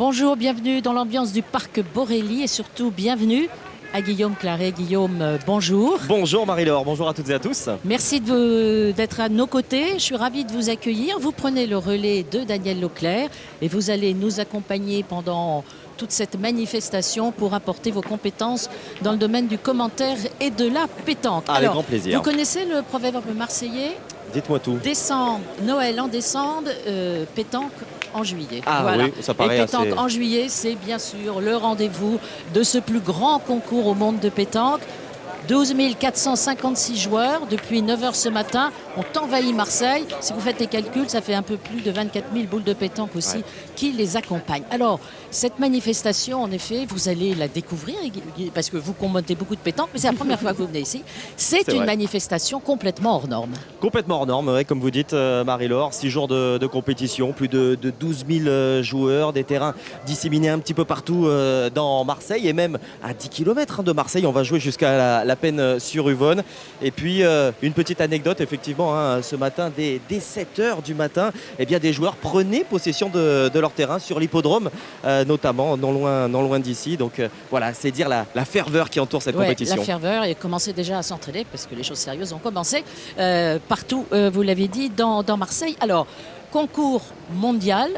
Bonjour, bienvenue dans l'ambiance du parc Borély et surtout bienvenue à Guillaume Claret. Guillaume, bonjour. Bonjour Marie-Laure, bonjour à toutes et à tous. Merci d'être à nos côtés. Je suis ravie de vous accueillir. Vous prenez le relais de Daniel Leclerc et vous allez nous accompagner pendant toute cette manifestation pour apporter vos compétences dans le domaine du commentaire et de la pétanque. Avec grand plaisir. Vous connaissez le proverbe marseillais ? Dites-moi tout. Décembre, Noël en décembre, pétanque en juillet. Ah voilà. oui, ça paraît et pétanque assez... en juillet, c'est bien sûr le rendez-vous de ce plus grand concours au monde de pétanque. 12 456 joueurs depuis 9h ce matin ont envahi Marseille. Si vous faites les calculs, ça fait un peu plus de 24 000 boules de pétanque aussi qui les accompagnent. Alors, cette manifestation, en effet, vous allez la découvrir parce que vous commentez beaucoup de pétanque, mais c'est la première fois que vous venez ici. C'est une manifestation complètement hors norme. Complètement hors norme, comme vous dites, Marie-Laure. 6 jours de compétition, plus de 12 000 joueurs, des terrains disséminés un petit peu partout dans Marseille et même à 10 km de Marseille. On va jouer jusqu'à la peine sur Uvonne. Et puis, une petite anecdote, effectivement, ce matin, dès 7h du matin, eh bien, des joueurs prenaient possession de leur terrain sur l'hippodrome, notamment non loin d'ici. Donc voilà, c'est dire la ferveur qui entoure cette compétition. La ferveur et commencer déjà à s'entraîner parce que les choses sérieuses ont commencé partout, vous l'avez dit, dans Marseille. Alors, concours mondial,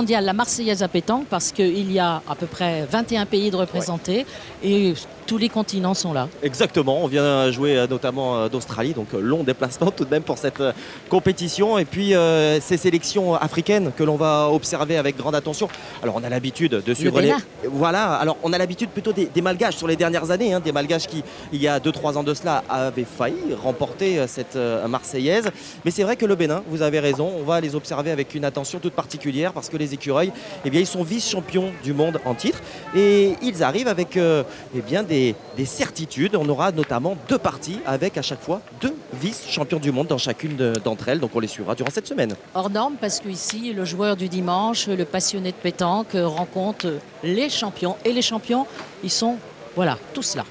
la Marseillaise à pétanque, parce qu'il y a à peu près 21 pays de représentés et tous les continents sont là. Exactement, on vient jouer notamment d'Australie, donc long déplacement tout de même pour cette compétition. Et puis ces sélections africaines que l'on va observer avec grande attention. Alors on a l'habitude de suivre les... Voilà, alors on a l'habitude plutôt des Malgaches sur les dernières années, des Malgaches qui, il y a 2-3 ans de cela, avaient failli remporter cette Marseillaise. Mais c'est vrai que le Bénin, vous avez raison, on va les observer avec une attention toute particulière parce que les écureuils, eh bien, ils sont vice-champions du monde en titre et ils arrivent avec eh bien, des certitudes. On aura notamment 2 parties avec à chaque fois 2 vice-champions du monde dans chacune d'entre elles. Donc on les suivra durant cette semaine. Hors norme parce qu'ici, le joueur du dimanche, le passionné de pétanque rencontre les champions. Et les champions, ils sont, voilà, tous là.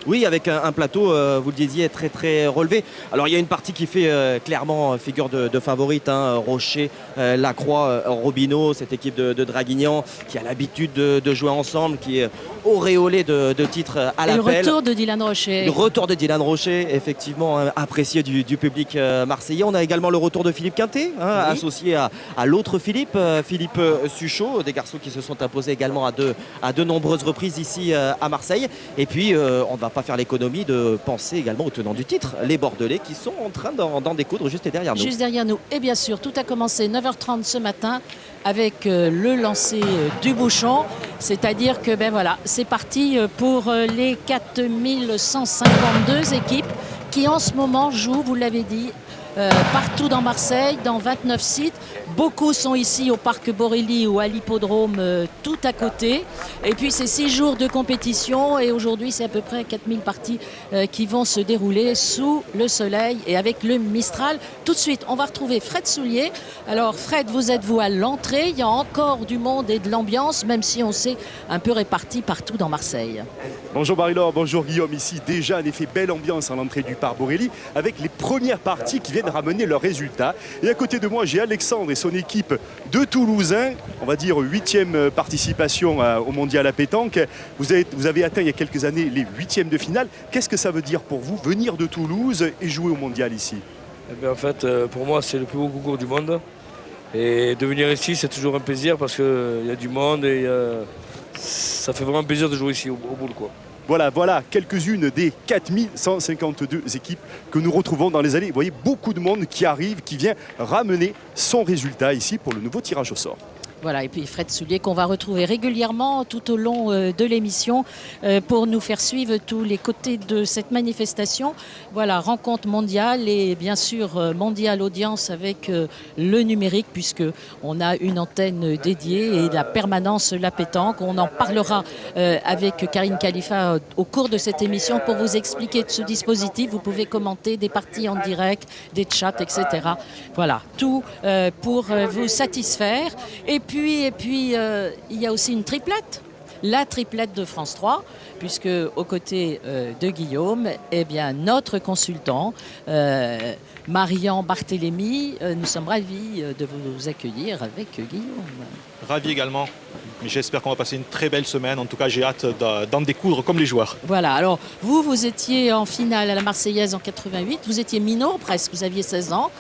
Oui, avec un plateau, vous le disiez, très très relevé. Alors il y a une partie qui fait clairement figure de favorite, Rocher, Lacroix, Robineau, cette équipe de Draguignan qui a l'habitude de jouer ensemble, qui est auréolée de titres à l'appel. Le retour de Dylan Rocher. Le retour de Dylan Rocher, effectivement apprécié du public marseillais. On a également le retour de Philippe Quintet, associé à l'autre Philippe Suchot, des garçons qui se sont imposés également à de nombreuses reprises ici à Marseille. Et puis on ne va pas faire l'économie de penser également aux tenants du titre, les Bordelais qui sont en train d'en découdre juste derrière nous. Juste derrière nous. Et bien sûr, tout a commencé 9h30 ce matin avec le lancer du bouchon. C'est-à-dire que voilà, c'est parti pour les 4152 équipes qui en ce moment jouent, vous l'avez dit, partout dans Marseille, dans 29 sites. Beaucoup sont ici au parc Borély ou à l'hippodrome tout à côté. Et puis c'est 6 jours de compétition et aujourd'hui c'est à peu près 4000 parties qui vont se dérouler sous le soleil et avec le Mistral. Tout de suite, on va retrouver Fred Soulier. Alors Fred, vous êtes-vous à l'entrée? Il y a encore du monde et de l'ambiance, même si on s'est un peu réparti partout dans Marseille. Bonjour Marie-Laure, bonjour Guillaume. Ici déjà en effet belle ambiance à l'entrée du parc Borély avec les premières parties qui viennent ramener leurs résultats. Et à côté de moi, j'ai Alexandre et son équipe de Toulousains, on va dire 8e participation au mondial à pétanque. Vous avez atteint il y a quelques années les 8e de finale. Qu'est-ce que ça veut dire pour vous, venir de Toulouse et jouer au mondial ici? Eh bien, en fait, pour moi, c'est le plus beau concours du monde. Et de venir ici, c'est toujours un plaisir parce qu'il y a du monde et ça fait vraiment plaisir de jouer ici au boule, quoi. Voilà quelques-unes des 4152 équipes que nous retrouvons dans les allées. Vous voyez, beaucoup de monde qui arrive, qui vient ramener son résultat ici pour le nouveau tirage au sort. Voilà, et puis Fred Soulier qu'on va retrouver régulièrement tout au long de l'émission pour nous faire suivre tous les côtés de cette manifestation. Voilà, rencontre mondiale et bien sûr mondiale audience avec le numérique puisque on a une antenne dédiée et la permanence la pétanque. On en parlera avec Karine Khalifa au cours de cette émission pour vous expliquer ce dispositif. Vous pouvez commenter des parties en direct, des chats, etc. Voilà, tout pour vous satisfaire. Et puis, il y a aussi une triplette, la triplette de France 3, puisque aux côtés de Guillaume, eh bien, notre consultant, Marian Barthélémy, nous sommes ravis de vous accueillir avec Guillaume. Ravi également Mais j'espère qu'on va passer une très belle semaine. En tout cas, j'ai hâte d'en découdre comme les joueurs. Voilà, alors vous étiez en finale à la Marseillaise en 88, vous étiez minot presque, vous aviez 16 ans.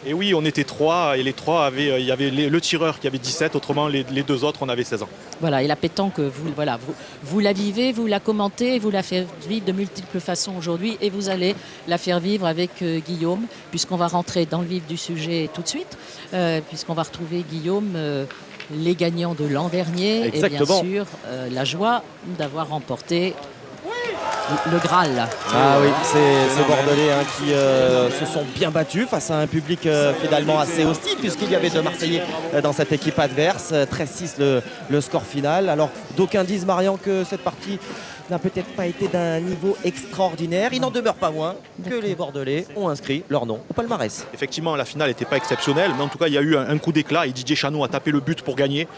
Et oui, on était 3 et les 3 avaient, il y avait le tireur qui avait 17, autrement les 2 autres, on avait 16 ans. Voilà, et la pétanque, vous la vivez, vous la commentez, vous la faites vivre de multiples façons aujourd'hui et vous allez la faire vivre avec Guillaume, puisqu'on va rentrer dans le vif du sujet tout de suite, puisqu'on va retrouver Guillaume, les gagnants de l'an dernier. Exactement. Et bien sûr, la joie d'avoir remporté le Graal. Ah oui, ces Bordelais qui se sont bien battus face à un public finalement assez hostile, puisqu'il y avait 2 Marseillais dans cette équipe adverse. 13-6 le score final. Alors d'aucuns disent, Marian, que cette partie n'a peut-être pas été d'un niveau extraordinaire. Il n'en demeure pas moins que les Bordelais ont inscrit leur nom au palmarès. Effectivement, la finale n'était pas exceptionnelle, mais en tout cas, il y a eu un coup d'éclat et Didier Chanot a tapé le but pour gagner.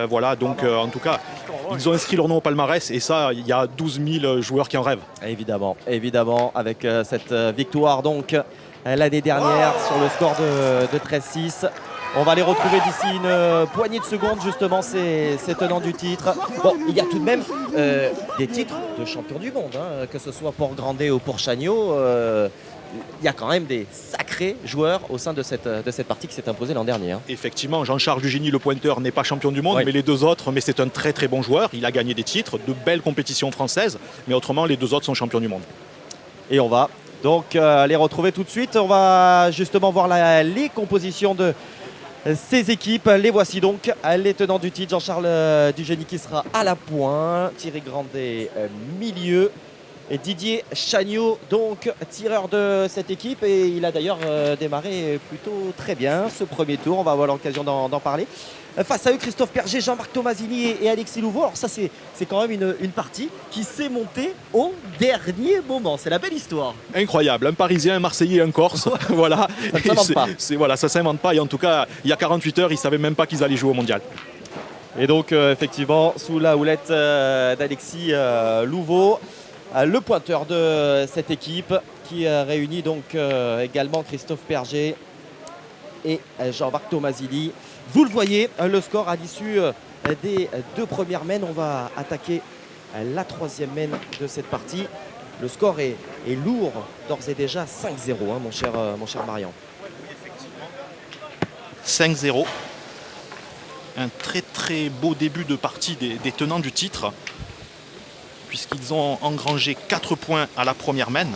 Voilà, donc en tout cas, ils ont inscrit leur nom au palmarès et ça, il y a 12 000 joueurs qui en rêvent. Évidemment, avec cette victoire donc l'année dernière sur le score de 13-6. On va les retrouver d'ici une poignée de secondes, justement, ces tenants du titre. Bon, il y a tout de même des titres de champion du monde, que ce soit pour Grandet ou pour Chagnot. Il y a quand même des sacrés joueurs au sein de cette partie qui s'est imposée l'an dernier. Effectivement, Jean-Charles Dugény, le pointeur, n'est pas champion du monde, Oui. mais les 2 autres, mais c'est un très très bon joueur. Il a gagné des titres, de belles compétitions françaises, mais autrement, les 2 autres sont champions du monde. Et on va donc les retrouver tout de suite. On va justement voir les compositions de ces équipes. Les voici donc, les tenants du titre. Jean-Charles Dugény qui sera à la pointe, Thierry Grandet milieu et Didier Chagnot donc tireur de cette équipe, et il a d'ailleurs démarré plutôt très bien ce premier tour. On va avoir l'occasion d'en parler. Face à eux, Christophe Perger, Jean-Marc Tomasini et Alexis Louveau. Alors ça, c'est quand même une partie qui s'est montée au dernier moment. C'est la belle histoire. Incroyable, un Parisien, un Marseillais, un Corse. Voilà. Ça ne s'invente pas. Voilà, ça ne s'invente pas. Et en tout cas, il y a 48 heures, ils ne savaient même pas qu'ils allaient jouer au Mondial. Et donc, effectivement, sous la houlette d'Alexis Louveau, le pointeur de cette équipe qui réunit donc également Christophe Perger et Jean-Marc Tomasini. Vous le voyez, le score à l'issue des 2 premières mènes. On va attaquer la 3e mène de cette partie. Le score est lourd d'ores et déjà, 5-0, mon cher Marian. 5-0. Un très très beau début de partie des tenants du titre, puisqu'ils ont engrangé 4 points à la première mène,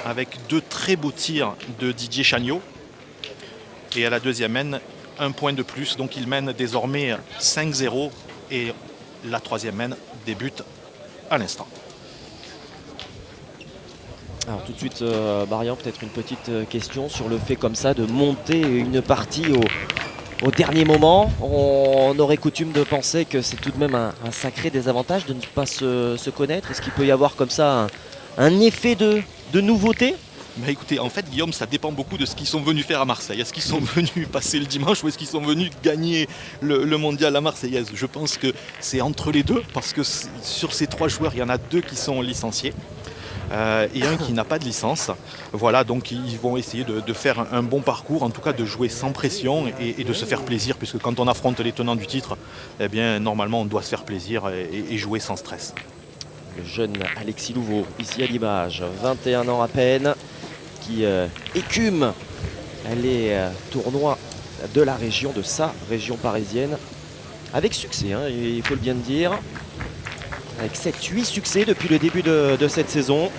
avec 2 très beaux tirs de Didier Chagnot. Et à la 2e mène, 1 point de plus. Donc ils mènent désormais 5-0 et la 3e mène débute à l'instant. Alors tout de suite, Marian, peut-être une petite question sur le fait comme ça de monter une partie au dernier moment. On aurait coutume de penser que c'est tout de même un sacré désavantage de ne pas se connaître. Est-ce qu'il peut y avoir comme ça un effet de nouveauté ? Bah écoutez, en fait, Guillaume, ça dépend beaucoup de ce qu'ils sont venus faire à Marseille. Est-ce qu'ils sont venus passer le dimanche ou est-ce qu'ils sont venus gagner le mondial à Marseillaise? Je pense que c'est entre les deux, parce que sur ces 3 joueurs, il y en a 2 qui sont licenciés. Et un qui n'a pas de licence. Voilà, donc ils vont essayer de faire un bon parcours, en tout cas de jouer sans pression et de se faire plaisir, puisque quand on affronte les tenants du titre, eh bien normalement on doit se faire plaisir et jouer sans stress. Le jeune Alexis Louveau, ici à l'image, 21 ans à peine, qui écume les tournois de la région, de sa région parisienne, avec succès, il faut le bien dire. Avec 7-8 succès depuis le début de cette saison.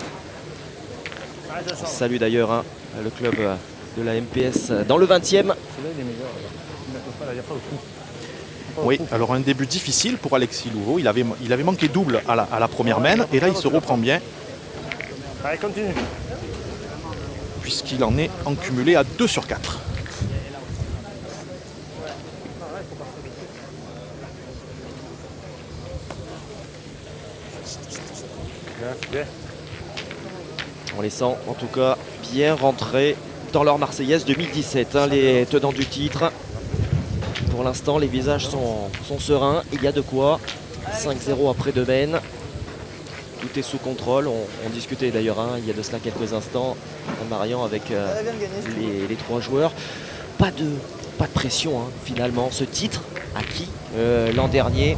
On salue d'ailleurs le club de la MPS dans le 20e. Oui, alors un début difficile pour Alexis Louveau. Il avait manqué double à la première mène et là il se reprend bien. Allez, continue. Puisqu'il en est en cumulé à 2 sur 4. On les sent en tout cas bien rentrés dans leur Marseillaise 2017, les tenants du titre. Pour l'instant, les visages sont sereins. Il y a de quoi. 5-0 après 2 mènes. Tout est sous contrôle. On discutait d'ailleurs il y a de cela quelques instants, Marian, avec les 3 joueurs. Pas de pression finalement. Ce titre acquis l'an dernier,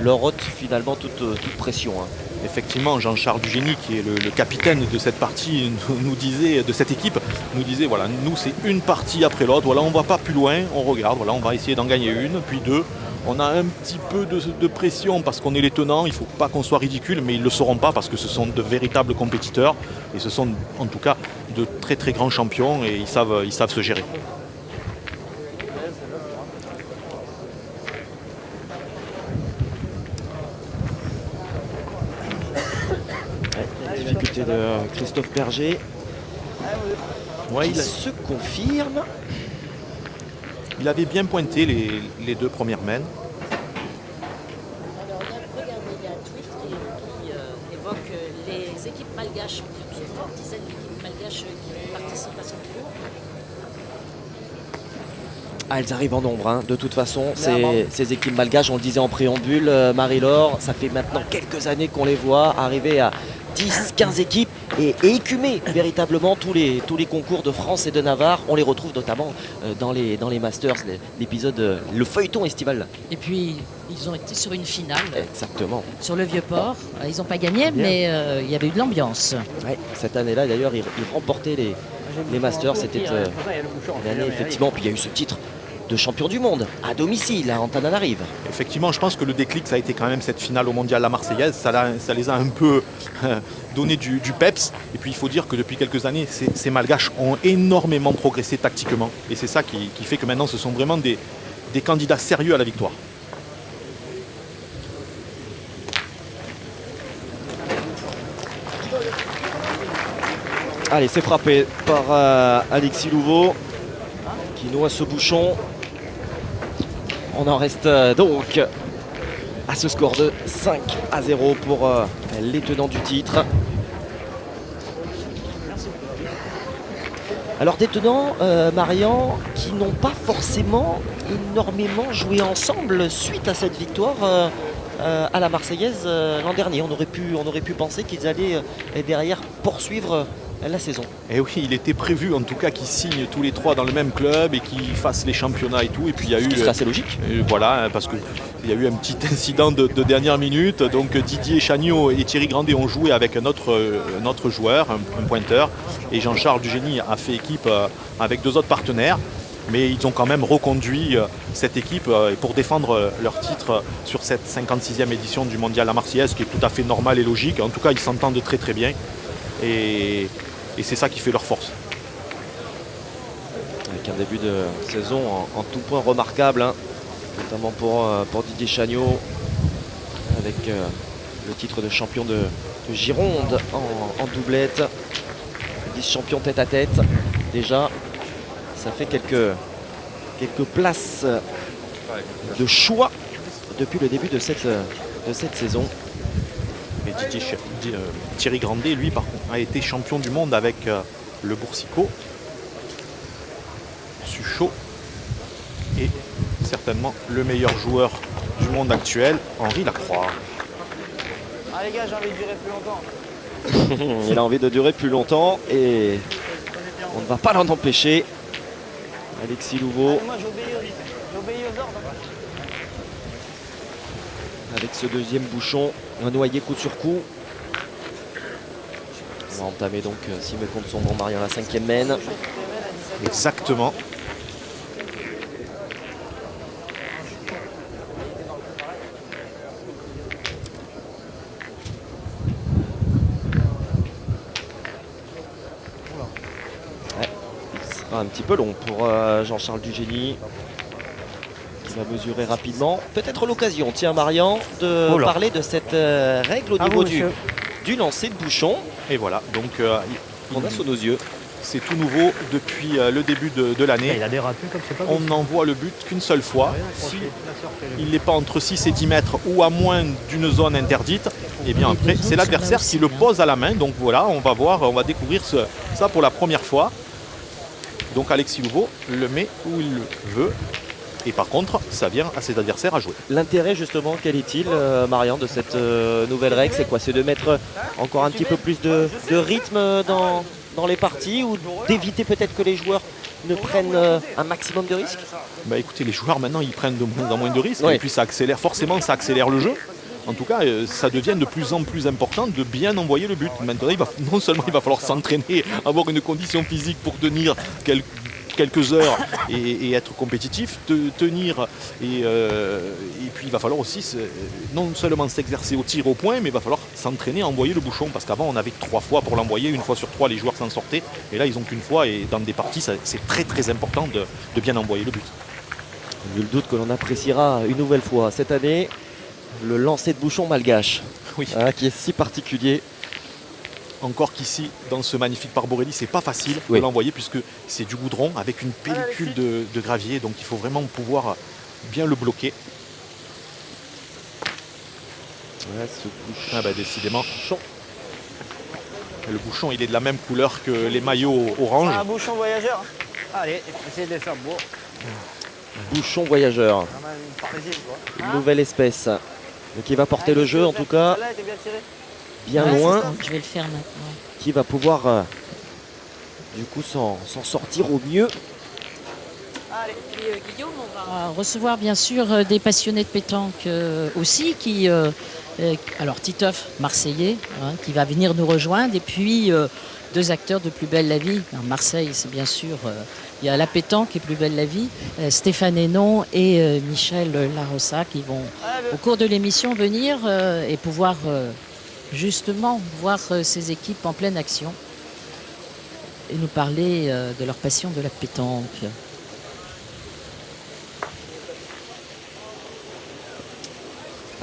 leur ôte finalement toute pression. Hein. Effectivement, Jean-Charles Dugénie, qui est le capitaine de cette partie, nous disait, de cette équipe, nous disait, voilà, nous c'est une partie après l'autre, voilà, on ne va pas plus loin, on regarde, voilà, on va essayer d'en gagner une, puis deux. On a un petit peu de pression parce qu'on est les tenants, il ne faut pas qu'on soit ridicule, mais ils ne le seront pas parce que ce sont de véritables compétiteurs et ce sont en tout cas de très très grands champions et ils savent se gérer. La difficulté de Christophe Berger Ouais, qui se confirme. il avait bien pointé les deux premières mains. Regardez, il y a un tweet qui évoque les équipes malgaches qui est fort, dizaines d'équipes malgaches qui participent à ce tour. Ah, elles arrivent en nombre, hein. De toute façon, ces équipes malgaches, on le disait en préambule, Marie-Laure, ça fait maintenant quelques années qu'on les voit arriver à 10, 15 équipes et écumer véritablement tous les concours de France et de Navarre. On les retrouve notamment dans les Masters, l'épisode, le feuilleton estival. Et puis, ils ont été sur une finale, Exactement. sur le Vieux-Port. Ils n'ont pas gagné, mais il y avait eu de l'ambiance. Ouais, cette année-là, d'ailleurs, ils remportaient les Masters. C'était une année, effectivement. Puis il y a eu ce titre de champion du monde à domicile à Antananarive. Effectivement, je pense que le déclic, ça a été quand même cette finale au mondial La Marseillaise. Ça les a un peu donné du peps. Et puis il faut dire que depuis quelques années, ces Malgaches ont énormément progressé tactiquement. Et c'est ça qui fait que maintenant, ce sont vraiment des candidats sérieux à la victoire. Allez, c'est frappé par Alexis Louveau qui noie ce bouchon. On en reste donc à ce score de 5-0 pour les tenants du titre. Alors des tenants, Marian, qui n'ont pas forcément énormément joué ensemble suite à cette victoire à la Marseillaise l'an dernier. On aurait pu penser qu'ils allaient derrière poursuivre la saison. Et oui, il était prévu en tout cas qu'ils signent tous les trois dans le même club et qu'ils fassent les championnats et tout. Et puis il y a eu. C'est assez logique. Voilà, parce qu'il y a eu un petit incident de dernière minute. Donc Didier Chagnot et Thierry Grandet ont joué avec un autre joueur, un pointeur. Et Jean-Charles Dugénie a fait équipe avec deux autres partenaires. Mais ils ont quand même reconduit cette équipe pour défendre leur titre sur cette 56e édition du Mondial La Marseillaise, qui est tout à fait normal et logique. En tout cas, ils s'entendent très très bien. Et c'est ça qui fait leur force. Avec un début de saison en tout point remarquable, hein, notamment pour Didier Chagnot, avec le titre de champion de Gironde en doublette, vice-champion tête à tête. Déjà, ça fait quelques places de choix depuis le début de cette saison. Et Thierry Grandet, lui, par contre, a été champion du monde avec le Boursicot, Suchot, et certainement le meilleur joueur du monde actuel, Henri Lacroix. Ah les gars, j'ai envie de durer plus longtemps. Il a envie de durer plus longtemps et on ne va pas l'en empêcher. Alexis Louveau. Moi j'obéis aux ordres. Avec ce deuxième bouchon, un noyé coup sur coup. On va entamer donc, s'il me compte son nom, Marion, la 5e mène. Exactement. Ouais, il sera un petit peu long pour Jean-Charles Dugénie, qui va mesurer rapidement. Peut-être l'occasion, tiens Marian, de parler de cette règle au niveau du lancer de bouchon. Et voilà, donc On a sous nos yeux. c'est tout nouveau depuis le début de l'année. Il a dérapé comme c'est pas On n'envoie le but qu'une seule fois. Si il n'est pas entre 6 et 10 mètres ou à moins d'une zone interdite, et bien après c'est l'adversaire qui le pose à la main. Donc voilà, on va voir, on va découvrir ça pour la première fois. Donc Alexis Louveau le met où il le veut. Et par contre, ça vient à ses adversaires à jouer. L'intérêt justement, quel est-il, Marian, de cette nouvelle règle? C'est quoi? C'est de mettre encore un petit peu plus de rythme dans les parties ou d'éviter peut-être que les joueurs ne prennent un maximum de risques? Bah écoutez, les joueurs maintenant ils prennent de moins en moins de risques Oui. et puis ça accélère le jeu. En tout cas, ça devient de plus en plus important de bien envoyer le but. Maintenant, non seulement il va falloir s'entraîner, avoir une condition physique pour tenir quelques heures et être compétitif, tenir et puis il va falloir aussi non seulement s'exercer au tir au point, mais il va falloir s'entraîner à envoyer le bouchon parce qu'avant on avait 3 fois pour l'envoyer, une fois sur 3 les joueurs s'en sortaient et là ils ont qu'une fois et dans des parties c'est très très important de bien envoyer le but. Nul doute que l'on appréciera une nouvelle fois cette année le lancer de bouchon malgache, Oui. qui est si particulier. Encore qu'ici, dans ce magnifique Parborelli, c'est pas facile Oui. de l'envoyer puisque c'est du goudron avec une pellicule de gravier, donc il faut vraiment pouvoir bien le bloquer. Ouais, ce bouchon. Ah bah décidément, le bouchon il est de la même couleur que les maillots orange. Un bouchon voyageur. Allez, essayez de les faire beau. Bouchon voyageur, Vraiment une parisienne, quoi. une nouvelle espèce qui va porter le jeu en tout cas Celle-là était bien tirée. bien Ouais, loin, c'est ça. Je vais le faire maintenant. qui va pouvoir du coup s'en sortir au mieux. Allez. Guillaume, on va recevoir bien sûr des passionnés de pétanque aussi qui alors Titoff, Marseillais, qui va venir nous rejoindre et puis 2 acteurs de Plus belle la vie. Alors, Marseille, c'est bien sûr il y a la pétanque et Plus belle la vie, Stéphane Hénon et Michel Larossa qui vont au cours de l'émission venir et pouvoir justement voir ces équipes en pleine action et nous parler de leur passion de la pétanque.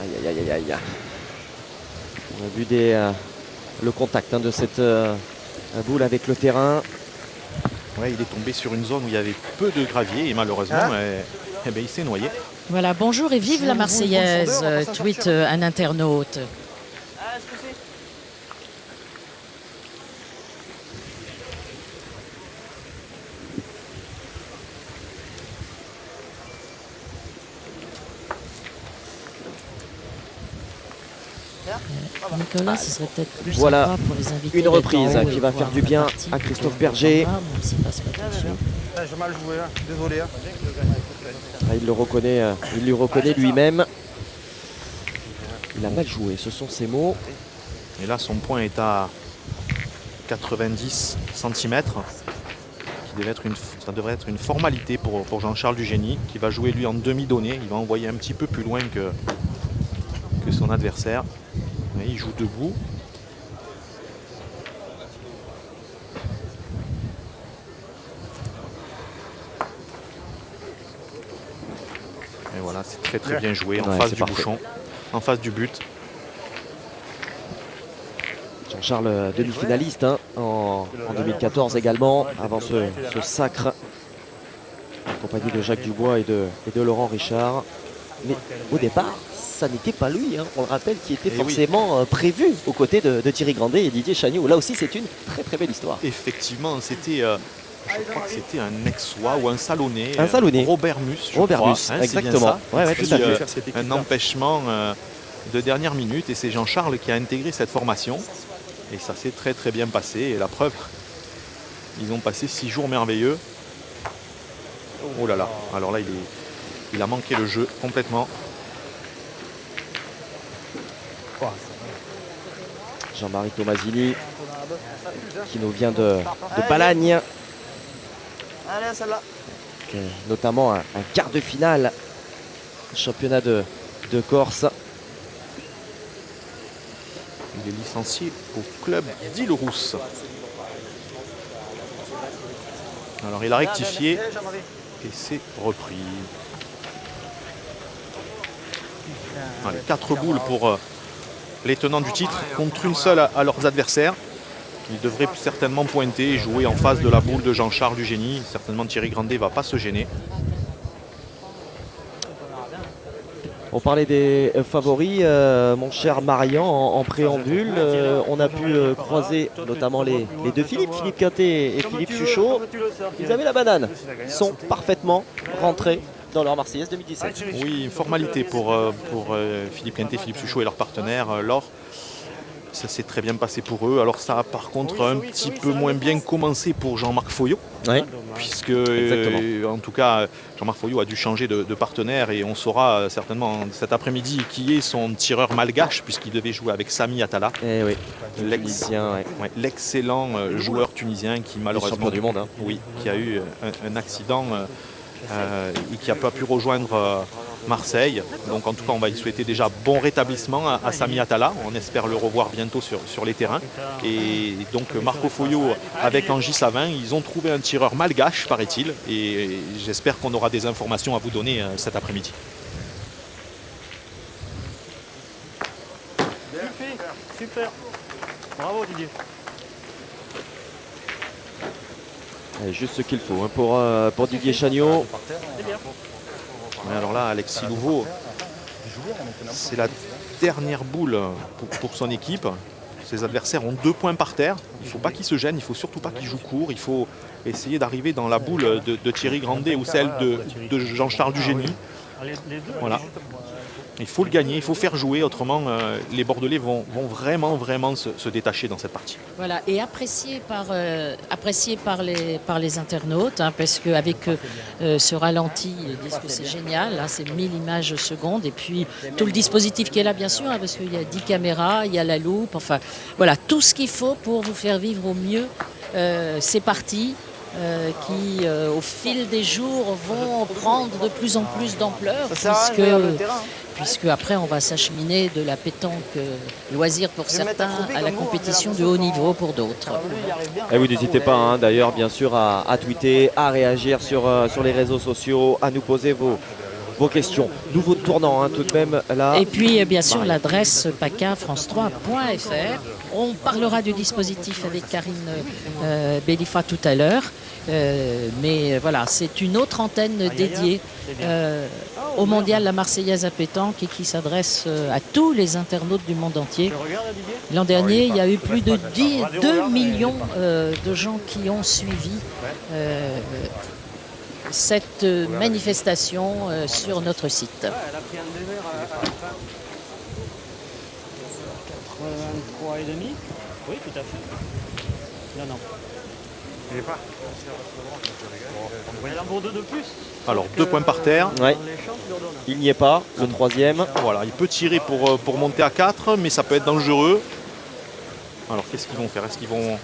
Aïe aïe aïe aïe aïe. On a vu le contact de cette boule avec le terrain. Ouais, il est tombé sur une zone où il y avait peu de gravier et malheureusement il s'est noyé. Voilà, bonjour et vive la Marseillaise, tweet un internaute. Ah, ce coup-ci. Nicolas, ce serait peut-être plus Voilà, sympa pour les invités. une d'être reprise en haut qui et va voir faire du la bien partie à Christophe au Berger. programme, même s'il passe pas tout de suite. J'ai mal joué, hein. Désolé. Hein. Il le reconnaît, il lui reconnaît lui-même. Il a mal joué, ce sont ses mots. Et là son point est à 90 cm. Ça devrait être une formalité pour Jean-Charles Dugénie qui va jouer lui en demi-donnée. Il va envoyer un petit peu plus loin que son adversaire. Et il joue debout. Et voilà, c'est très très bien joué en Ouais, face c'est du parfait. bouchon, en face du but. Jean-Charles, demi-finaliste en 2014 également, avant ce sacre, accompagné de Jacques Dubois et de Laurent Richard. Mais au départ, ça n'était pas lui, on le rappelle, qui était Eh oui. forcément prévu aux côtés de Thierry Grandet et Didier Chagnoux. Là aussi, c'est une très très belle histoire. Effectivement, c'était, je crois que c'était un Aixois ou un Salonnais. Un Salonnais. Robert Mus, je Robert crois, Mus, c'est bien exactement. ça. Ouais, tout à Qui, fait. un empêchement de dernière minute et c'est Jean-Charles qui a intégré cette formation. Et ça s'est très très bien passé. Et la preuve, ils ont passé 6 jours merveilleux. Oh là là, alors là il a manqué le jeu complètement. Jean-Marie Tomasini, qui nous vient de Balagne, Allez, celle-là. notamment un quart de finale championnat de Corse. Il est licencié au club d'Île-Rousse. Alors il a rectifié et c'est repris. Allez, 4 boules pour les tenants du titre contre une seule à leurs adversaires. Ils devraient certainement pointer et jouer en face de la boule de Jean-Charles Dugénie. Certainement Thierry Grandet ne va pas se gêner. On parlait des favoris, mon cher Marian, en préambule. On a pu croiser notamment les deux Philippe Quintet et Philippe Chuchot. Ils avaient la banane. Ils sont parfaitement rentrés dans leur Marseillaise 2017. Oui, une formalité pour Philippe Quintet, Philippe Chuchot et leurs partenaires, Laure. Ça s'est très bien passé pour eux. Alors ça a par contre un petit peu moins bien commencé pour Jean-Marc Foyot. Oui. Puisque, Exactement. en tout cas, Jean-Marc Foyot a dû changer de partenaire et on saura certainement cet après-midi qui est son tireur malgache, puisqu'il devait jouer avec Sami Atala, Eh oui. Tunisien, l'excellent joueur tunisien qui malheureusement champion du monde, hein. oui, qui a eu un accident et qui n'a pas pu rejoindre Marseille. Donc en tout cas, on va lui souhaiter déjà bon rétablissement à Sami Atala. On espère le revoir bientôt sur les terrains. Et donc Marco Foyot avec Angie Savin, ils ont trouvé un tireur malgache, paraît-il. Et j'espère qu'on aura des informations à vous donner cet après-midi. Super. Bravo Didier. Juste ce qu'il faut hein, pour Didier Chagnot. Mais alors là, Alexis Louveau, c'est la dernière boule pour son équipe. Ses adversaires ont 2 points par terre. Il ne faut pas qu'ils se gênent, il ne faut surtout pas qu'ils jouent court. Il faut essayer d'arriver dans la boule de Thierry Grandet ou celle de Jean-Charles Dugénie. Voilà. Il faut le gagner, il faut faire jouer, autrement les Bordelais vont vraiment se détacher dans cette partie. Voilà, et apprécié par les internautes, hein, parce qu'avec ce ralenti, ils disent que c'est génial, hein, c'est 1000 images secondes, et puis tout le dispositif qui est là, bien sûr, hein, parce qu'il y a 10 caméras, il y a la loupe, enfin voilà, tout ce qu'il faut pour vous faire vivre au mieux ces parties. Qui, au fil des jours, vont prendre de plus en plus d'ampleur, puisque après on va s'acheminer de la pétanque loisir pour certains à la compétition de haut niveau pour d'autres. Et vous n'hésitez pas hein, d'ailleurs bien sûr à tweeter, à réagir sur les réseaux sociaux, à nous poser vos questions. Nouveau tournant hein, tout de même là. Et puis bien sûr l'adresse paca-france3.fr. On parlera du dispositif avec Karine Bellifa tout à l'heure. Mais voilà, c'est une autre antenne dédiée au mondial La Marseillaise à pétanque et qui s'adresse à tous les internautes du monde entier. L'an dernier, il y a eu plus de 2 millions de gens qui ont suivi cette manifestation sur notre site. Elle a pris un dévers à la fin. 83,5. Oui, tout à fait. Non. Elle en vaut 2 de plus. Alors 2 points par terre. Ouais. Il n'y est pas, le troisième. Voilà, il peut tirer pour monter à 4, mais ça peut être dangereux. Alors qu'est-ce qu'ils vont faire? Est-ce qu'ils vont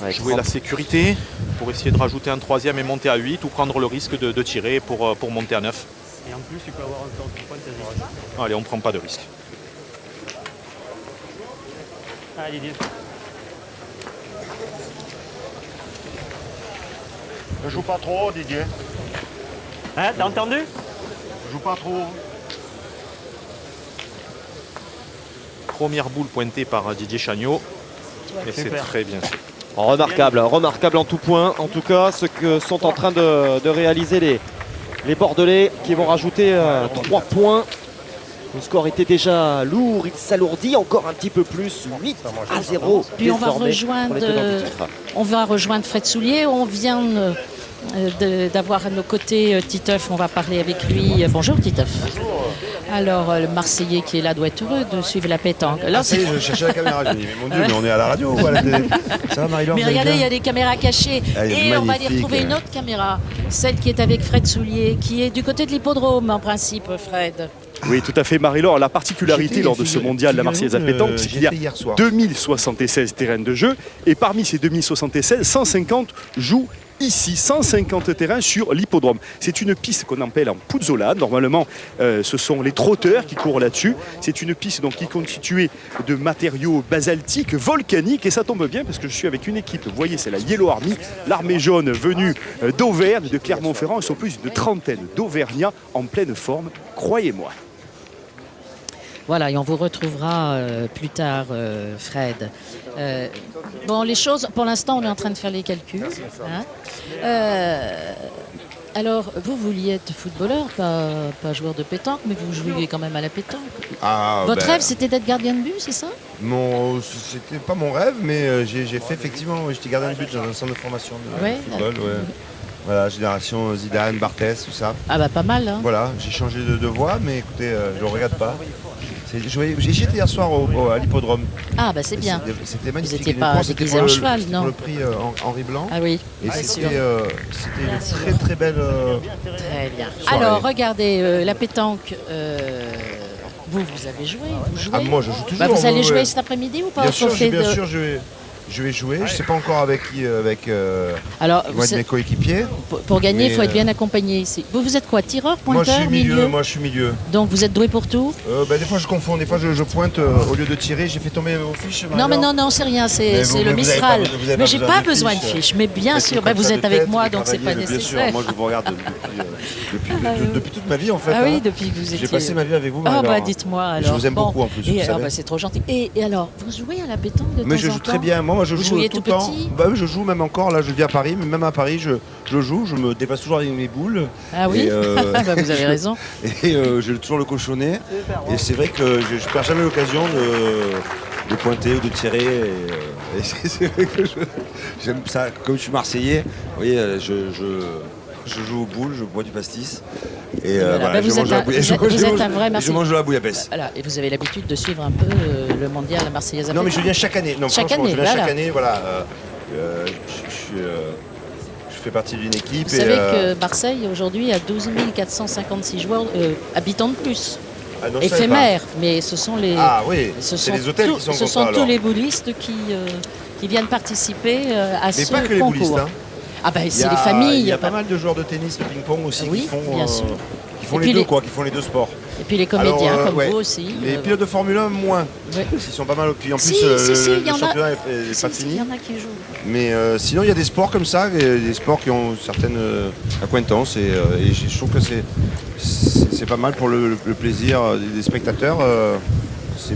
jouer la sécurité pour essayer de rajouter un troisième et monter à 8 ou prendre le risque de tirer pour monter à 9? Et en plus, tu peux avoir un temps de points de Allez, on ne prend pas de risque. Allez, Didier. Ne joue pas trop, Didier. Hein, t'as entendu? Joue pas trop. Première boule pointée par Didier Chagnot. Et c'est Super. très bien fait. Remarquable en tout point. En tout cas, ce que sont en train de réaliser les Bordelais qui vont rajouter 3 points. Le score était déjà lourd, il s'alourdit encore un petit peu plus, 8-0. Puis on va désormais rejoindre, pour les tenants du titre. Fred Soulier. On vient d'avoir à nos côtés Titeuf. On va parler avec lui. Bonjour Titeuf. Alors le Marseillais qui est là doit être heureux de suivre la pétanque. Là, Ça y est, je cherchais la caméra, je me dis, mais mon Dieu, mais on est à la radio ou à la télé? Ça va, Marie-Laure? Mais regardez, il y a des caméras cachées. Elle est Et on va y magnifique. retrouver une autre caméra, celle qui est avec Fred Soulier, qui est du côté de l'hippodrome en principe, Fred. Oui, tout à fait, Marie-Laure. La particularité lors de ce mondial La Marseillaise à pétanque, c'est qu'il y a hier soir. 2076 terrains de jeu. Et parmi ces 2076, 150 jouent ici, 150 terrains sur l'hippodrome. C'est une piste qu'on appelle en Puzzola. Normalement, ce sont les trotteurs qui courent là-dessus. C'est une piste donc, qui est constituée de matériaux basaltiques, volcaniques. Et ça tombe bien parce que je suis avec une équipe. Vous voyez, c'est la Yellow Army, l'armée jaune venue d'Auvergne, de Clermont-Ferrand. Ils sont plus d'une trentaine d'Auvergnats en pleine forme, croyez-moi. Voilà, et on vous retrouvera plus tard, Fred. Bon, les choses, pour l'instant, on est en train de faire les calculs. Hein. Alors, vous vouliez être footballeur, pas joueur de pétanque, mais vous jouiez quand même à la pétanque. Ah, Votre rêve, c'était d'être gardien de but, c'est ça? C'était pas mon rêve, mais j'ai fait effectivement, j'étais gardien de but dans un centre de formation de football. Ouais. Voilà, génération Zidane, Barthès, tout ça. Ah bah pas mal, hein. Voilà, j'ai changé de voie, mais écoutez, je ne regrette pas. J'y étais hier soir à l'hippodrome. Ah, bah c'est bien. C'était Vous magnifique. n'étiez pas déguisé en cheval, c'était non? pour le prix Henri Blanc. Ah oui, Et bien sûr. c'était une très belle. Très bien. soirée. Alors, regardez, la pétanque, vous avez joué, vous jouez. Ah, moi, je joue toujours. Bah, vous allez ouais, jouer ouais. cet après-midi ou pas Bien au sûr, trophée bien de- sûr, je vais jouer. Je ne sais pas encore avec qui, Alors, moi, de mes coéquipiers. pour gagner, il faut Mais, être bien accompagné ici. Vous êtes quoi? Tireur, Moi, pointeur, je suis milieu. Donc, vous êtes doué pour tout? Des fois, je confonds. Des fois, je pointe au lieu de tirer. J'ai fait tomber vos fiches. Non, mais non, c'est rien, c'est vous- le mais vous avez Mistral. pas- vous avez Mais pas j'ai besoin pas de besoin de fiches. fiches. Mais bien Faites sûr, comme vous ça êtes de avec tête, moi, les donc c'est pas cavaliers, bien sûr. nécessaire. Moi, je vous regarde depuis toute ma vie, en fait. Ah oui, hein. depuis que vous étiez... J'ai passé ma vie avec vous. Ah Marie-Laure. bah dites-moi alors. Je vous aime Bon. beaucoup en plus. Et vous alors, savez. c'est trop gentil. Et alors, vous jouez à la pétanque de temps en temps? Mais je joue très bien. Moi, je Vous joue jouiez tout tout le temps. petit? Bah oui, je joue même encore. Là, je vis à Paris, mais même à Paris, je joue. Je me dépasse toujours avec mes boules. Ah oui. Et, Bah, vous avez raison. Et j'ai toujours le cochonnet. Et c'est vrai que je perds jamais l'occasion de pointer ou de tirer. Et c'est vrai que j'aime ça. Comme je suis Marseillais, vous voyez, je joue aux boules, je bois du pastis. Et Voilà. voilà, Bah, je vous mange êtes la un- bouillabaisse. vous êtes un vrai Je Marseillais. mange de la bouillabaisse. Voilà. Et vous avez l'habitude de suivre un peu le mondial, la Marseillaise à Non, mais je pétanque? viens chaque année. Non, Chaque franchement, année, je viens voilà. chaque année. Voilà. Je fais partie d'une équipe. Vous savez que Marseille aujourd'hui a 12 456 joueurs habitants de plus, Ah, non, je savais éphémères, mais ce sont les, Ah oui, ce c'est sont les hôtels tous- qui sont ce comme sont ça, tous alors. les boulistes qui viennent participer à Mais ce pas que les concours. boulistes. Hein. Ah ben Il y c'est a- les familles. Il y a pas mal de joueurs de tennis, de ping-pong aussi Oui, qui font, bien sûr. qui font Et les puis deux, les- quoi, qui font les deux sports. Et puis les comédiens Alors, comme ouais. vous aussi. Les pilotes de Formule 1, moins. Ouais. Ils sont pas mal au pied. En Si, plus, si, il y le en a- championnat est Si, pas si, fini. il y en a qui jouent. Mais sinon, il y a des sports comme ça, des sports qui ont certaines accointances. Et je trouve que c'est pas mal pour le plaisir des spectateurs.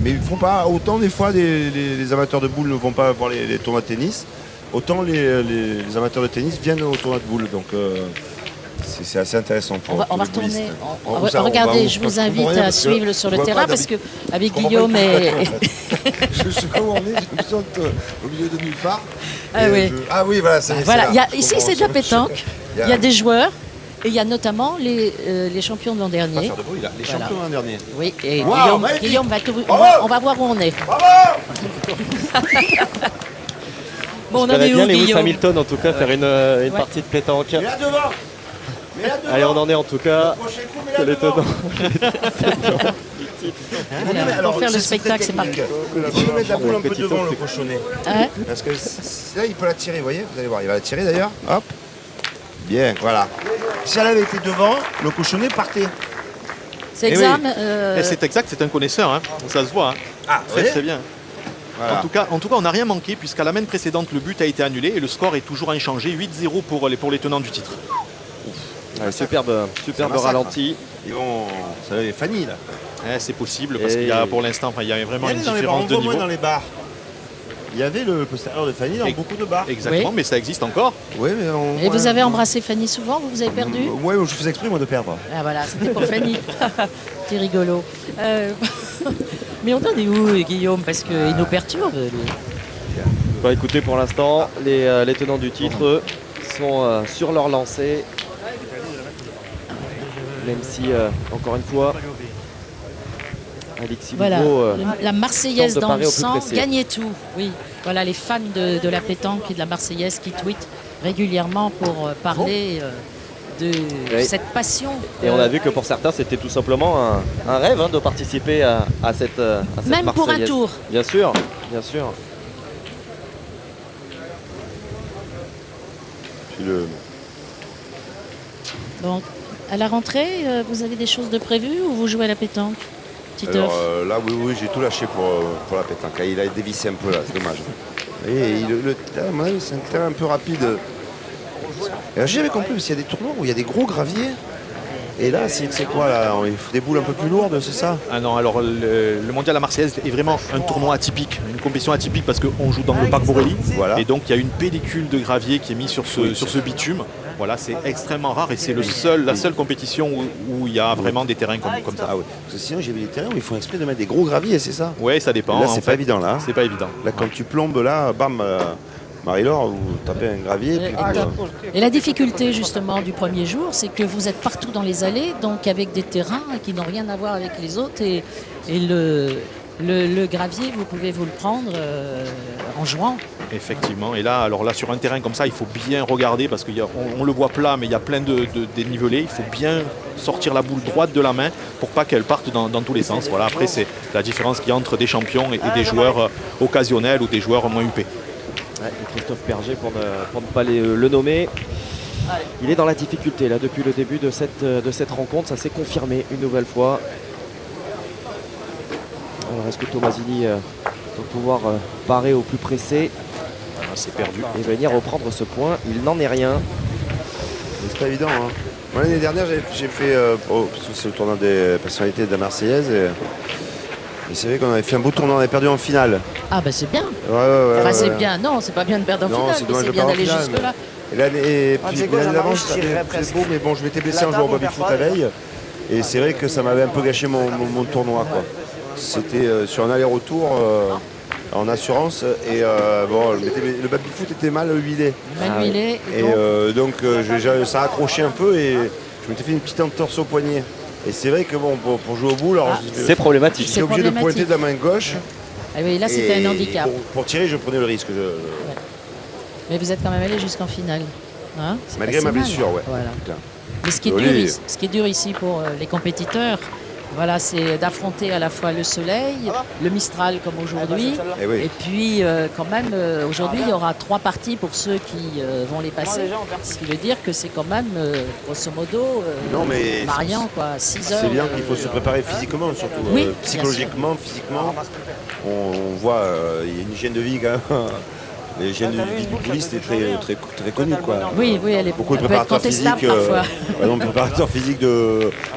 Mais ils font pas autant des fois, les amateurs de boules ne vont pas voir les tournois de tennis. Autant les amateurs de tennis viennent au tournoi de boules. Donc c'est assez intéressant. On va pour les retourner. boulistes. Regardez, je vous invite à suivre sur le terrain parce que avec Guillaume et. Je sais pas où on est, je me sens au milieu de nulle part. Ah Et oui. Ah oui, voilà, c'est Voilà, là. il y a- Je ici comprends. c'est de la pétanque. Il Il y a des joueurs et il y a notamment les champions de l'an Pas dernier. faire de bruit, là. Les Voilà. champions l'an dernier. Oui, et Wow, magnifique. Guillaume va tout. Bravo. On va voir où on est. Bravo! Bon, on en J'espérais est bien où, Lewis Guillaume? Hamilton en tout cas faire une partie de pétanque. Mais là devant! Mais là devant! Allez, on en est en tout cas. Prochain coup, mais là Les devant! tenants. Voilà, pour faire le spectacle, c'est parti. Il faut mettre la boule un peu devant le cochonnet. Hein Parce que là, il peut la tirer, vous voyez? Vous allez voir, il va la tirer d'ailleurs. Hop! Bien, voilà. Si elle avait été devant, le cochonnet partait. C'est Eh examen. Et c'est exact, c'est un connaisseur, hein. Ça se voit. Hein. Ah, Très très bien. Voilà. En tout cas, on n'a rien manqué puisqu'à la main précédente, le but a été annulé et le score est toujours inchangé, 8-0 pour les tenants du titre. Ouais, superbe massacre. ralenti. Ils vont. Ça va, Fanny là. C'est possible parce Et- qu'il y a pour l'instant, il y a vraiment une Regardez dans les bars, on différence de voit moins niveau. dans les bars. Il y avait le postérieur de Fanny dans Et- beaucoup de bars. Exactement, Oui. mais ça existe encore. Oui, mais on. Et vous avez embrassé Fanny souvent, vous avez perdu? Ouais, je faisais exprès moi de perdre. Ah voilà, c'était pour Fanny. C'est rigolo. Mais on en est où, Guillaume? Parce qu'il nous perturbe. lui. Bah écoutez, pour l'instant, les tenants du titre eux, sont sur leur lancée. Même si, encore une fois, Alexis Voilà, Lugo, la Marseillaise tente de dans le parer au plus sang, pressé. gagnez tout. Oui, voilà les fans de la pétanque et de la Marseillaise qui tweetent régulièrement pour parler de Oui. cette passion. et on a vu que pour certains, c'était tout simplement un rêve hein, de participer à cette Même pour un Marseillaise. tour. Bien sûr, bien sûr. Puis le- Donc, à la rentrée, vous avez des choses de prévues ou vous jouez à la pétanque? Petit Alors œuf. là, oui, j'ai tout lâché pour la pétanque. Il a dévissé un peu là, c'est dommage. Et le terrain, ouais, c'est un terrain un peu rapide. Et alors, j'avais compris parce qu'il y a des tournois où il y a des gros graviers. Et là, c'est quoi là? Il faut des boules un peu plus lourdes, c'est ça? Ah non, alors le mondial à Marseillaise est vraiment un tournoi atypique, une compétition atypique parce qu'on joue dans le parc Borély. Voilà. Et donc il y a une pellicule de gravier qui est mise sur Oui, ce bitume. Voilà, c'est extrêmement rare et c'est la seule compétition où il y a vraiment des terrains comme ça. Ah oui. Parce que sinon, j'ai vu des terrains où ils font exprès de mettre des gros graviers, c'est ça? Ouais, ça dépend. Là, en c'est fait. pas évident là. C'est pas évident. Là, quand tu plombes là, bam, Marie-Laure, vous tapez un gravier. Puis Et la difficulté justement du premier jour, c'est que vous êtes partout dans les allées, donc avec des terrains qui n'ont rien à voir avec les autres. Et le gravier, vous pouvez vous le prendre en jouant. Effectivement. Et là, alors là, sur un terrain comme ça, il faut bien regarder parce qu'on le voit plat, mais il y a plein de dénivelés. Il faut bien sortir la boule droite de la main pour pas qu'elle parte dans tous les sens. Voilà. Après, c'est la différence qu'il y a entre des champions et des joueurs occasionnels ou des joueurs moins huppés. Ouais, et Christophe Berger, pour ne pas le nommer, il est dans la difficulté là depuis le début de cette rencontre. Ça s'est confirmé une nouvelle fois. Alors est-ce que Tomasini va pouvoir parer au plus pressé? C'est perdu. Et venir reprendre ce point? Il n'en est rien. c'est pas évident. Hein. Moi, l'année dernière, j'ai fait, parce que c'est le tournoi des personnalités de la Marseillaise. Et c'est vrai qu'on avait fait un beau tournoi, on avait perdu en finale. Ah ben c'est bien. Ouais, Enfin c'est bien, non, c'est pas bien de perdre en finale, mais c'est bien d'aller jusque-là. Et l'année tu sais quoi, d'avant, Jean-Marie, je tirerais c'était presque. beau, mais bon, je m'étais blessé en jouant au baby-foot la veille. Et c'est vrai que ça m'avait un peu gâché mon tournoi, quoi. C'était sur un aller-retour en assurance. Et bon, le baby-foot était mal huilé. Mal huilé. Et donc, ça a accroché un peu et je m'étais fait une petite entorse au poignet. Et c'est vrai que bon, pour jouer au boule, c'est problématique. j'étais obligé de pointer de la main gauche. Ah oui, là c'était Et un handicap. Pour tirer, je prenais le risque. Mais vous êtes quand même allé jusqu'en finale. Hein, c'est Malgré pas ma si mal. blessure, ouais. Voilà. Putain. Mais ce qui est dur ici pour les compétiteurs, voilà, c'est d'affronter à la fois le soleil, le Mistral comme aujourd'hui, Eh oui. et puis quand même aujourd'hui il y aura 3 parties pour ceux qui vont les passer, ce qui veut dire que c'est quand même grosso modo Non, mais Marian quoi, 6 heures. c'est bien qu'il faut se préparer physiquement, surtout Oui, bien psychologiquement, physiquement. On voit, il y a une hygiène de vie quand même. L'hygiène de vie du pouliste est très connue, quoi. Oui, elle est Beaucoup de elle peut être préparateurs physiques, contestable parfois. par exemple, les préparateurs physiques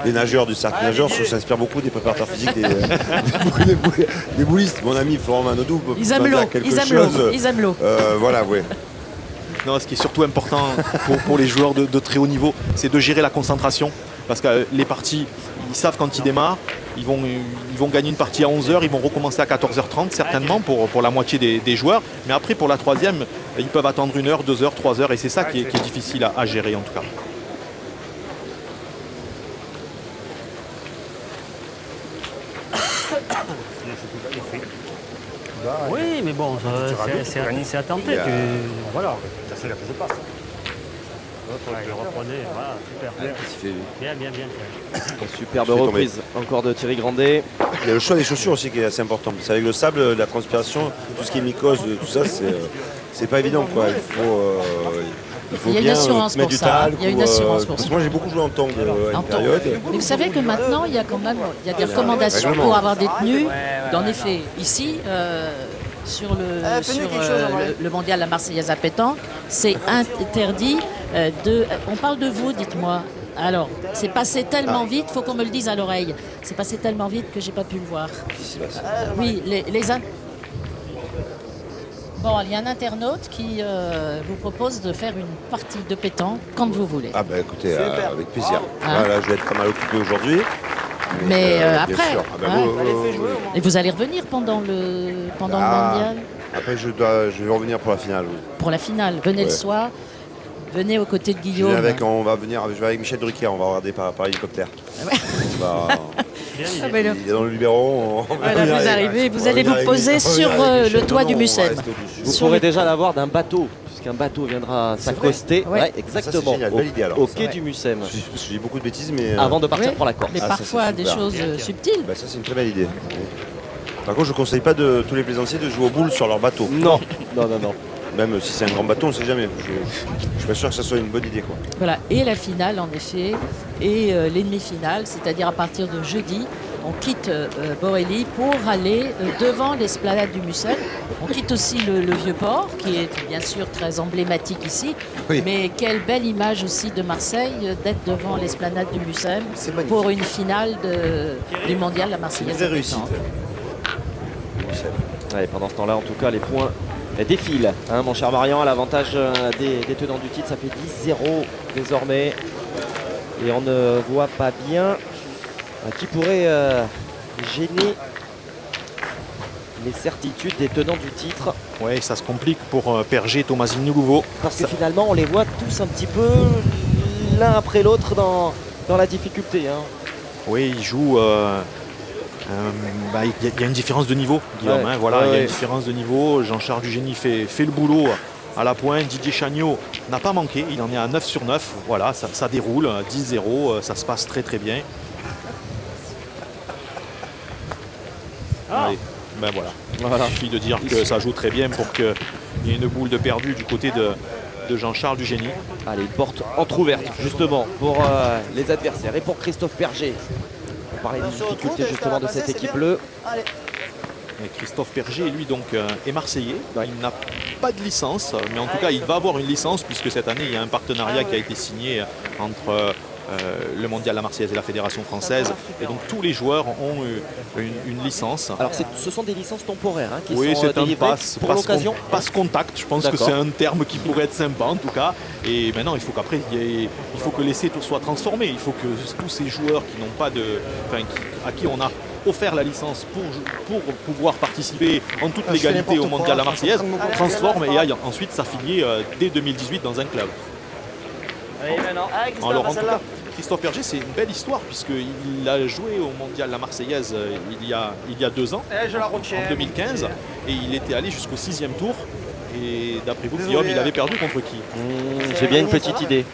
des nageurs, du cercle nageur, s'inspirent beaucoup des préparateurs physiques des boulistes. Mon ami Florent Manodou peut Ils aiment l'eau, quelque ils aiment chose. l'eau, ils aiment l'eau. Voilà, ouais. Non, ce qui est surtout important pour les joueurs de très haut niveau, c'est de gérer la concentration. Parce que les parties, ils savent quand ils démarrent, ils vont gagner une partie à 11h, ils vont recommencer à 14h30 certainement pour la moitié des joueurs. Mais après, pour la troisième, ils peuvent attendre 1 heure, 2 heures, 3 heures. Et c'est ça qui est difficile à gérer en tout cas. Oui, mais bon, c'est à tenter. Voilà, ça la prise passe. Le reprenez, voilà, super. Bien. Superbe Je fais tomber. reprise encore de Thierry Grandet. Il y a le choix des chaussures aussi qui est assez important. C'est avec le sable, la transpiration, tout ce qui est mycose, tout ça, c'est pas évident, quoi. Il faut Il y a une bien assurance mettre pour du ça, talc. il y a une assurance pour parce ça. que moi, j'ai beaucoup joué en tong à En une temps. période. Mais vous savez que maintenant, il y a quand même des recommandations règlement. pour avoir des tenues. En effet, ici, sur le mondial La Marseillaise à pétanque, c'est interdit de... On parle de vous, dites-moi. Alors, c'est passé tellement vite, faut qu'on me le dise à l'oreille. C'est passé tellement vite que j'ai pas pu le voir. Oui, Bon, il y a un internaute qui vous propose de faire une partie de pétanque quand vous voulez. Ah bah écoutez, avec plaisir. Hein Voilà, je vais être pas mal occupé aujourd'hui. Mais bien après, sûr. Ah bah, hein. oui. Et vous allez revenir pendant le Ah. mondial Après, je vais revenir pour la finale. Oui. pour la finale. Venez le Ouais. soir, venez aux côtés de Je Guillaume. vais avec Michel Drucker, on va regarder par hélicoptère. Ouais. Ah, mais Il est dans le libéro. Voilà, vous arrivez, vous allez vous poser sur le toit du Mucem. Vous Sur pourrez le- déjà l'avoir d'un bateau, puisqu'un bateau viendra s'accoster. Ouais. Ouais, exactement. Ça, c'est génial, belle idée, alors. Au quai du Mucem. Je dis beaucoup de bêtises, mais Avant de partir Ouais. pour la Corse. Mais Ah, ça, parfois c'est des super. choses subtiles. bah, ça c'est une très belle idée. Par contre, je ne conseille pas de tous les plaisanciers de jouer aux boules sur leur bateau. Non. Même si c'est un grand bateau, on ne sait jamais. Je suis pas sûr que ça soit une bonne idée, quoi. Voilà, et la finale en effet, et les demi-finales, c'est-à-dire à partir de jeudi, on quitte Borély pour aller devant l'esplanade du Mucem. On quitte aussi le Vieux-Port, qui est bien sûr très emblématique ici, Oui. mais quelle belle image aussi de Marseille d'être devant l'esplanade du Mucem C'est magnifique. pour une finale du mondial La Marseillaise. Une vraie de réussite. pétanque. Ouais, pendant ce temps-là, en tout cas, les points défilent. Hein, mon cher Marian, à l'avantage des tenants du titre, ça fait 10-0 désormais. Et on ne voit pas bien qui pourrait gêner les certitudes des tenants du titre. Ouais, ça se complique pour Perger et Tomasini Louveau. Parce que finalement, on les voit tous un petit peu l'un après l'autre dans la difficulté. Hein. Oui, ils jouent. Il y a une différence de niveau, Guillaume. Ouais, Voilà, il y a ouais. une différence de niveau. Jean-Charles Dugénie fait le boulot à la pointe. Didier Chagnot n'a pas manqué. Il en est à 9 sur 9. Voilà, ça déroule. 10-0. Ça se passe très très bien. Allez, ben voilà. Voilà. Il suffit de dire que ça joue très bien pour qu'il y ait une boule de perdu du côté de Jean-Charles Dugénie. Allez, une porte entrouverte justement pour les adversaires et pour Christophe Perger. On parlait des difficultés justement de cette équipe bleue. Et Christophe Perger, lui, donc, est marseillais. Il n'a pas de licence, mais en tout cas, il va avoir une licence puisque cette année, il y a un partenariat qui a été signé entre le Mondial La Marseillaise et la Fédération française. Et donc, tous les joueurs ont une licence. Alors, ce sont des licences temporaires hein, qui Oui, sont c'est un délivrées passe, pour l'occasion. passe contact. Je pense que D'accord. c'est un terme qui pourrait être sympa en tout cas. Et maintenant, il faut qu'après, il faut que l'essai soit transformé. Il faut que tous ces joueurs qui n'ont pas à qui on a offert la licence pour pouvoir participer en toute légalité au Mondial La Marseillaise, transforment et aillent ensuite s'affilier dès 2018 dans un club. Allez, maintenant. Allez, Christophe, Alors en tout celle-là. cas, Christophe Perger, c'est une belle histoire puisqu'il a joué au Mondial La Marseillaise il y a 2 ans, Eh, je la retiens. en 2015, et il était allé jusqu'au 6e tour. Et d'après vous, Guillaume, il avait perdu contre qui? J'ai bien une petite idée.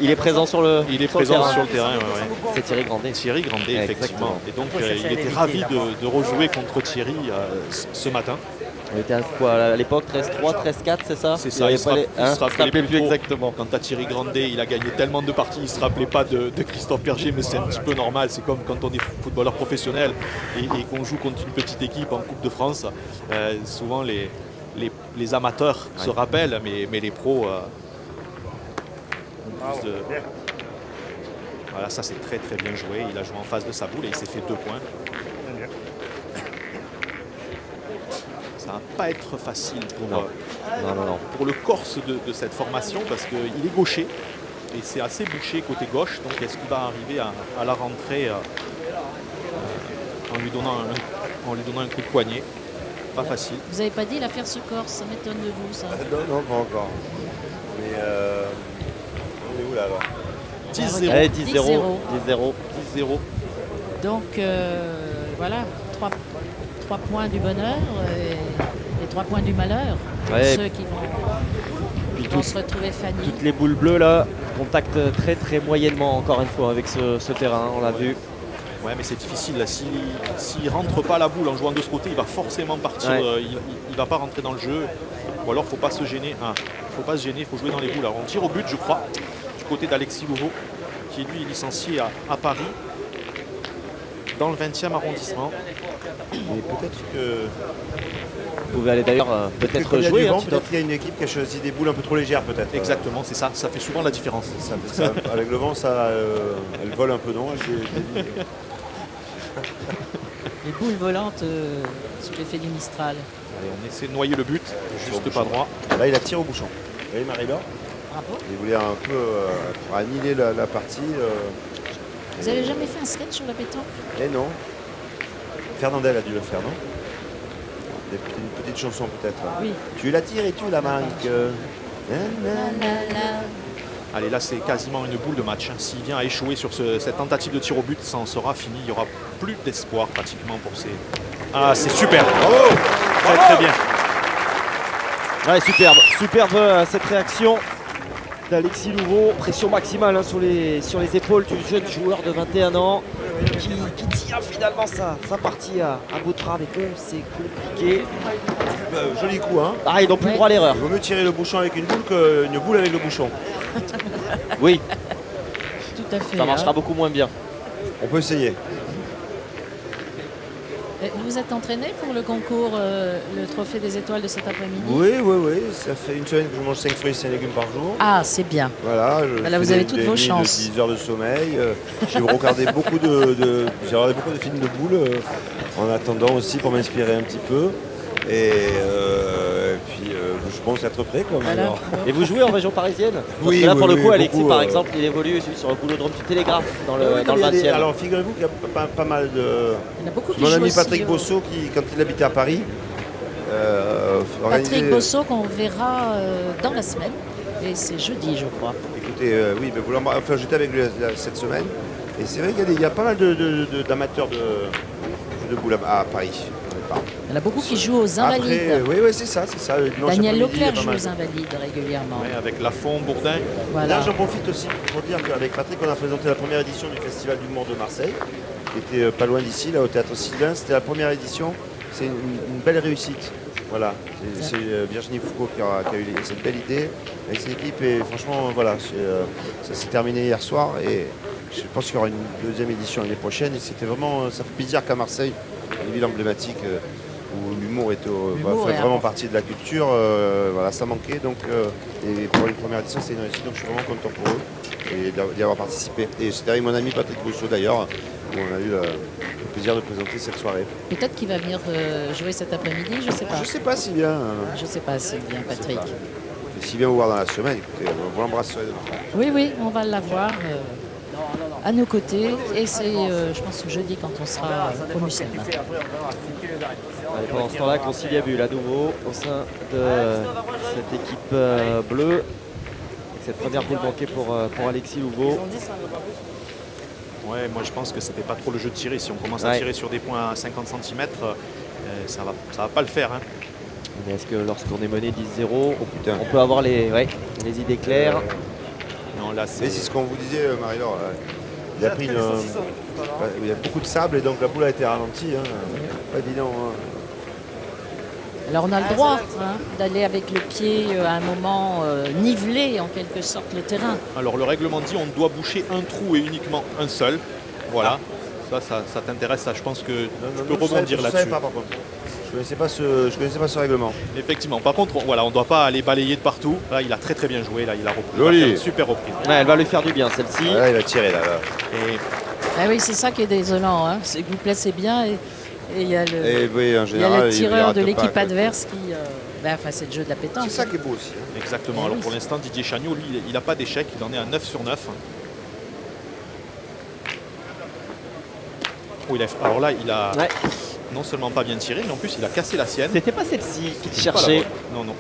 Il est présent sur le Il est sur le présent terrain. sur le terrain, ouais. C'est Thierry Grandet. Thierry Grandet, effectivement. Exactement. Et donc, il était ravi de rejouer contre Thierry ce matin. On était à quoi à l'époque 13-3, 13-4, c'est ça? C'est ça, il se rappelait plus trop. exactement. Quant à Thierry Grandet, il a gagné tellement de parties, il ne se rappelait pas de Christophe Perger, mais c'est un petit peu normal. C'est comme quand on est footballeur professionnel et qu'on joue contre une petite équipe en Coupe de France. Souvent, les amateurs se rappellent, mais les pros... ont plus de... Voilà, ça c'est très très bien joué. Il a joué en face de sa boule et il s'est fait 2 points. Ça va pas être facile Non. pour le Corse de cette formation parce qu'il est gaucher et c'est assez bouché côté gauche. Donc est-ce qu'il va arriver à la rentrée en lui donnant un coup de poignet? Pas facile. Vous n'avez pas dit l'affaire ce Corse, ça m'étonne de vous ça. Non, pas encore. Mais on est où là alors? 10-0. Allez, 10-0. 10-0. 10-0. Donc voilà, 3 points du bonheur et 3 points du malheur. Pour Ouais. ceux qui Puis vont se retrouver fanés. toutes les boules bleues là contactent très très moyennement encore une fois avec ce terrain, on l'a vu. Ouais, mais c'est difficile là. S'il rentre pas la boule en jouant de ce côté, il va forcément partir. Ouais. Il va pas rentrer dans le jeu. Ou alors faut pas se gêner. Faut pas se gêner, il faut jouer dans les boules. Alors on tire au but, je crois, du côté d'Alexis Louveau, qui lui est licencié à Paris, dans le 20e arrondissement. Mais peut-être que. Vous pouvez aller d'ailleurs peut-être Comme il y a jouer. du hein, vent, tu peut-être qu'il y a une équipe qui a choisi des boules un peu trop légères, peut-être. Exactement, c'est ça. Ça fait souvent la différence. Avec le vent, elle vole un peu, non? Les boules volantes sous l'effet du Mistral. Allez, on essaie de noyer le but, juste pas droit. Là, il a tiré au bouchon. Vous voyez, Marie-Laure? Bravo. Il voulait un peu annihiler la partie. Vous avez jamais fait un sketch sur la pétanque? Eh non. Fernandel a dû le faire, non? Une petite chanson peut-être. Oui. Tu la tires et tu la manques. Allez, là c'est quasiment une boule de match. S'il vient à échouer sur cette tentative de tir au but, ça en sera fini. Il n'y aura plus d'espoir pratiquement pour ces... Ah, c'est super. Bravo. Très très bien. Ouais, superbe cette réaction d'Alexis Louveau. Pression maximale hein, sur les épaules du jeune joueur de 21 ans qui tient finalement sa partie à bout de bras avec eux. C'est compliqué. Joli coup, hein? Ah, ils n'ont plus le droit à l'erreur. Il vaut mieux tirer le bouchon avec une boule qu'une boule avec le bouchon. Oui, Tout à fait. ça marchera hein. beaucoup moins bien. On peut essayer. Et vous vous êtes entraîné pour le concours, le trophée des étoiles de cet après-midi? Oui. Ça fait une semaine que je mange 5 fruits et 5 légumes par jour. Ah, c'est bien. Voilà. Bah là, vous avez toutes vos chances. 10 heures de sommeil. J'ai regardé beaucoup j'ai regardé beaucoup de films de boules en attendant aussi pour m'inspirer un petit peu. Et puis je bon, c'est être prêt. Quoi, Voilà. alors. Et vous jouez en région parisienne? Parce Oui, que là, oui, pour le oui, coup, Alexis, beaucoup, par exemple, il évolue sur le boulodrome du Télégraphe dans le Il y a des- 20e. Alors, figurez-vous qu'il y a pas mal de. Il y en a beaucoup qui Mon jouent ami aussi, Patrick Bosso, qui, quand il habitait à Paris, Patrick organisait- Bosso qu'on verra dans la semaine. Et c'est jeudi, je crois. Écoutez, oui, mais enfin, j'étais avec lui cette semaine. Et c'est vrai qu'il y a pas mal d'amateurs de jeux de boules à Paris. au départ. Il y en a beaucoup qui jouent aux Invalides. Après, oui, c'est ça. Dimanche Daniel après-midi, il y a Leclerc pas joue mal. aux Invalides régulièrement. Ouais, avec Lafont, Bourdin. Voilà. D'ailleurs, j'en profite aussi pour dire qu'avec Patrick, on a présenté la première édition du Festival d'humour de Marseille, qui était pas loin d'ici, là au Théâtre Sylvain. C'était la première édition. C'est une belle réussite. Voilà. C'est Virginie Foucault qui a eu cette belle idée avec ses équipes. Et franchement, voilà, ça s'est terminé hier soir. Et je pense qu'il y aura une deuxième édition l'année prochaine. Et c'était vraiment, ça fait plaisir qu'à Marseille, une ville emblématique, où l'humour fait est vraiment partie de la culture. Voilà, ça manquait. Donc, et pour une première édition, c'est une réussite. Donc je suis vraiment content pour eux et d'y avoir participé. Et c'était avec mon ami Patrick Bosso d'ailleurs, où on a eu le plaisir de présenter cette soirée. Peut-être qu'il va venir jouer cet après-midi, je sais pas. Je sais pas si bien. Je sais pas si bien, Patrick. Et si bien vous voir dans la semaine, écoutez, on l'embrasse sur les deux. Oui, oui, on va l'avoir à nos côtés. Et c'est, je pense, jeudi quand on sera au Mucem. Allez, pendant ce temps-là, conciliabule à nouveau au sein de cette équipe bleue. Avec cette première boule manquée pour Alexis Louveau. Ouais, moi je pense que c'était pas trop le jeu de tirer. Si on commence à Ouais. tirer sur des points à 50 cm, ça va pas le faire. Hein. Mais est-ce que lorsqu'on est mené 10-0, on peut avoir les idées claires? Non, là Mais c'est ce qu'on vous disait, Marie-Laure. Il a pris il y a beaucoup de sable et donc la boule a été ralentie. Hein. Pas évident. Hein. Alors on a le droit d'aller avec le pied à un moment niveler en quelque sorte le terrain. Alors le règlement dit on doit boucher un trou et uniquement un seul. Voilà. Ça t'intéresse, ça je pense que tu peux rebondir Je là-dessus. savais pas par contre. Je connaissais pas ce règlement. Effectivement. Par contre, on ne doit pas aller balayer de partout. Là, il a très très bien joué. Là, il a repris. Joli. Il a fait une super reprise. Ouais, elle va lui faire du bien celle-ci. Ah, là, il va tirer là. Et Ah oui, c'est ça qui est désolant, hein. C'est que vous placez bien et il y a le, Et oui, en il y a général, le il tireur rate de pas, l'équipe quoi. adverse qui... enfin, c'est le jeu de la pétanque. C'est ça qui est beau aussi. Hein. exactement. Alors pour l'instant, Didier Chagnot, lui, il n'a pas d'échec. Il en est à 9 sur 9. Oh, alors là, il a Ouais. non seulement pas bien tiré, mais en plus, il a cassé la sienne. C'était pas celle-ci qu'il C'est pas la cherchait. bonne. Non.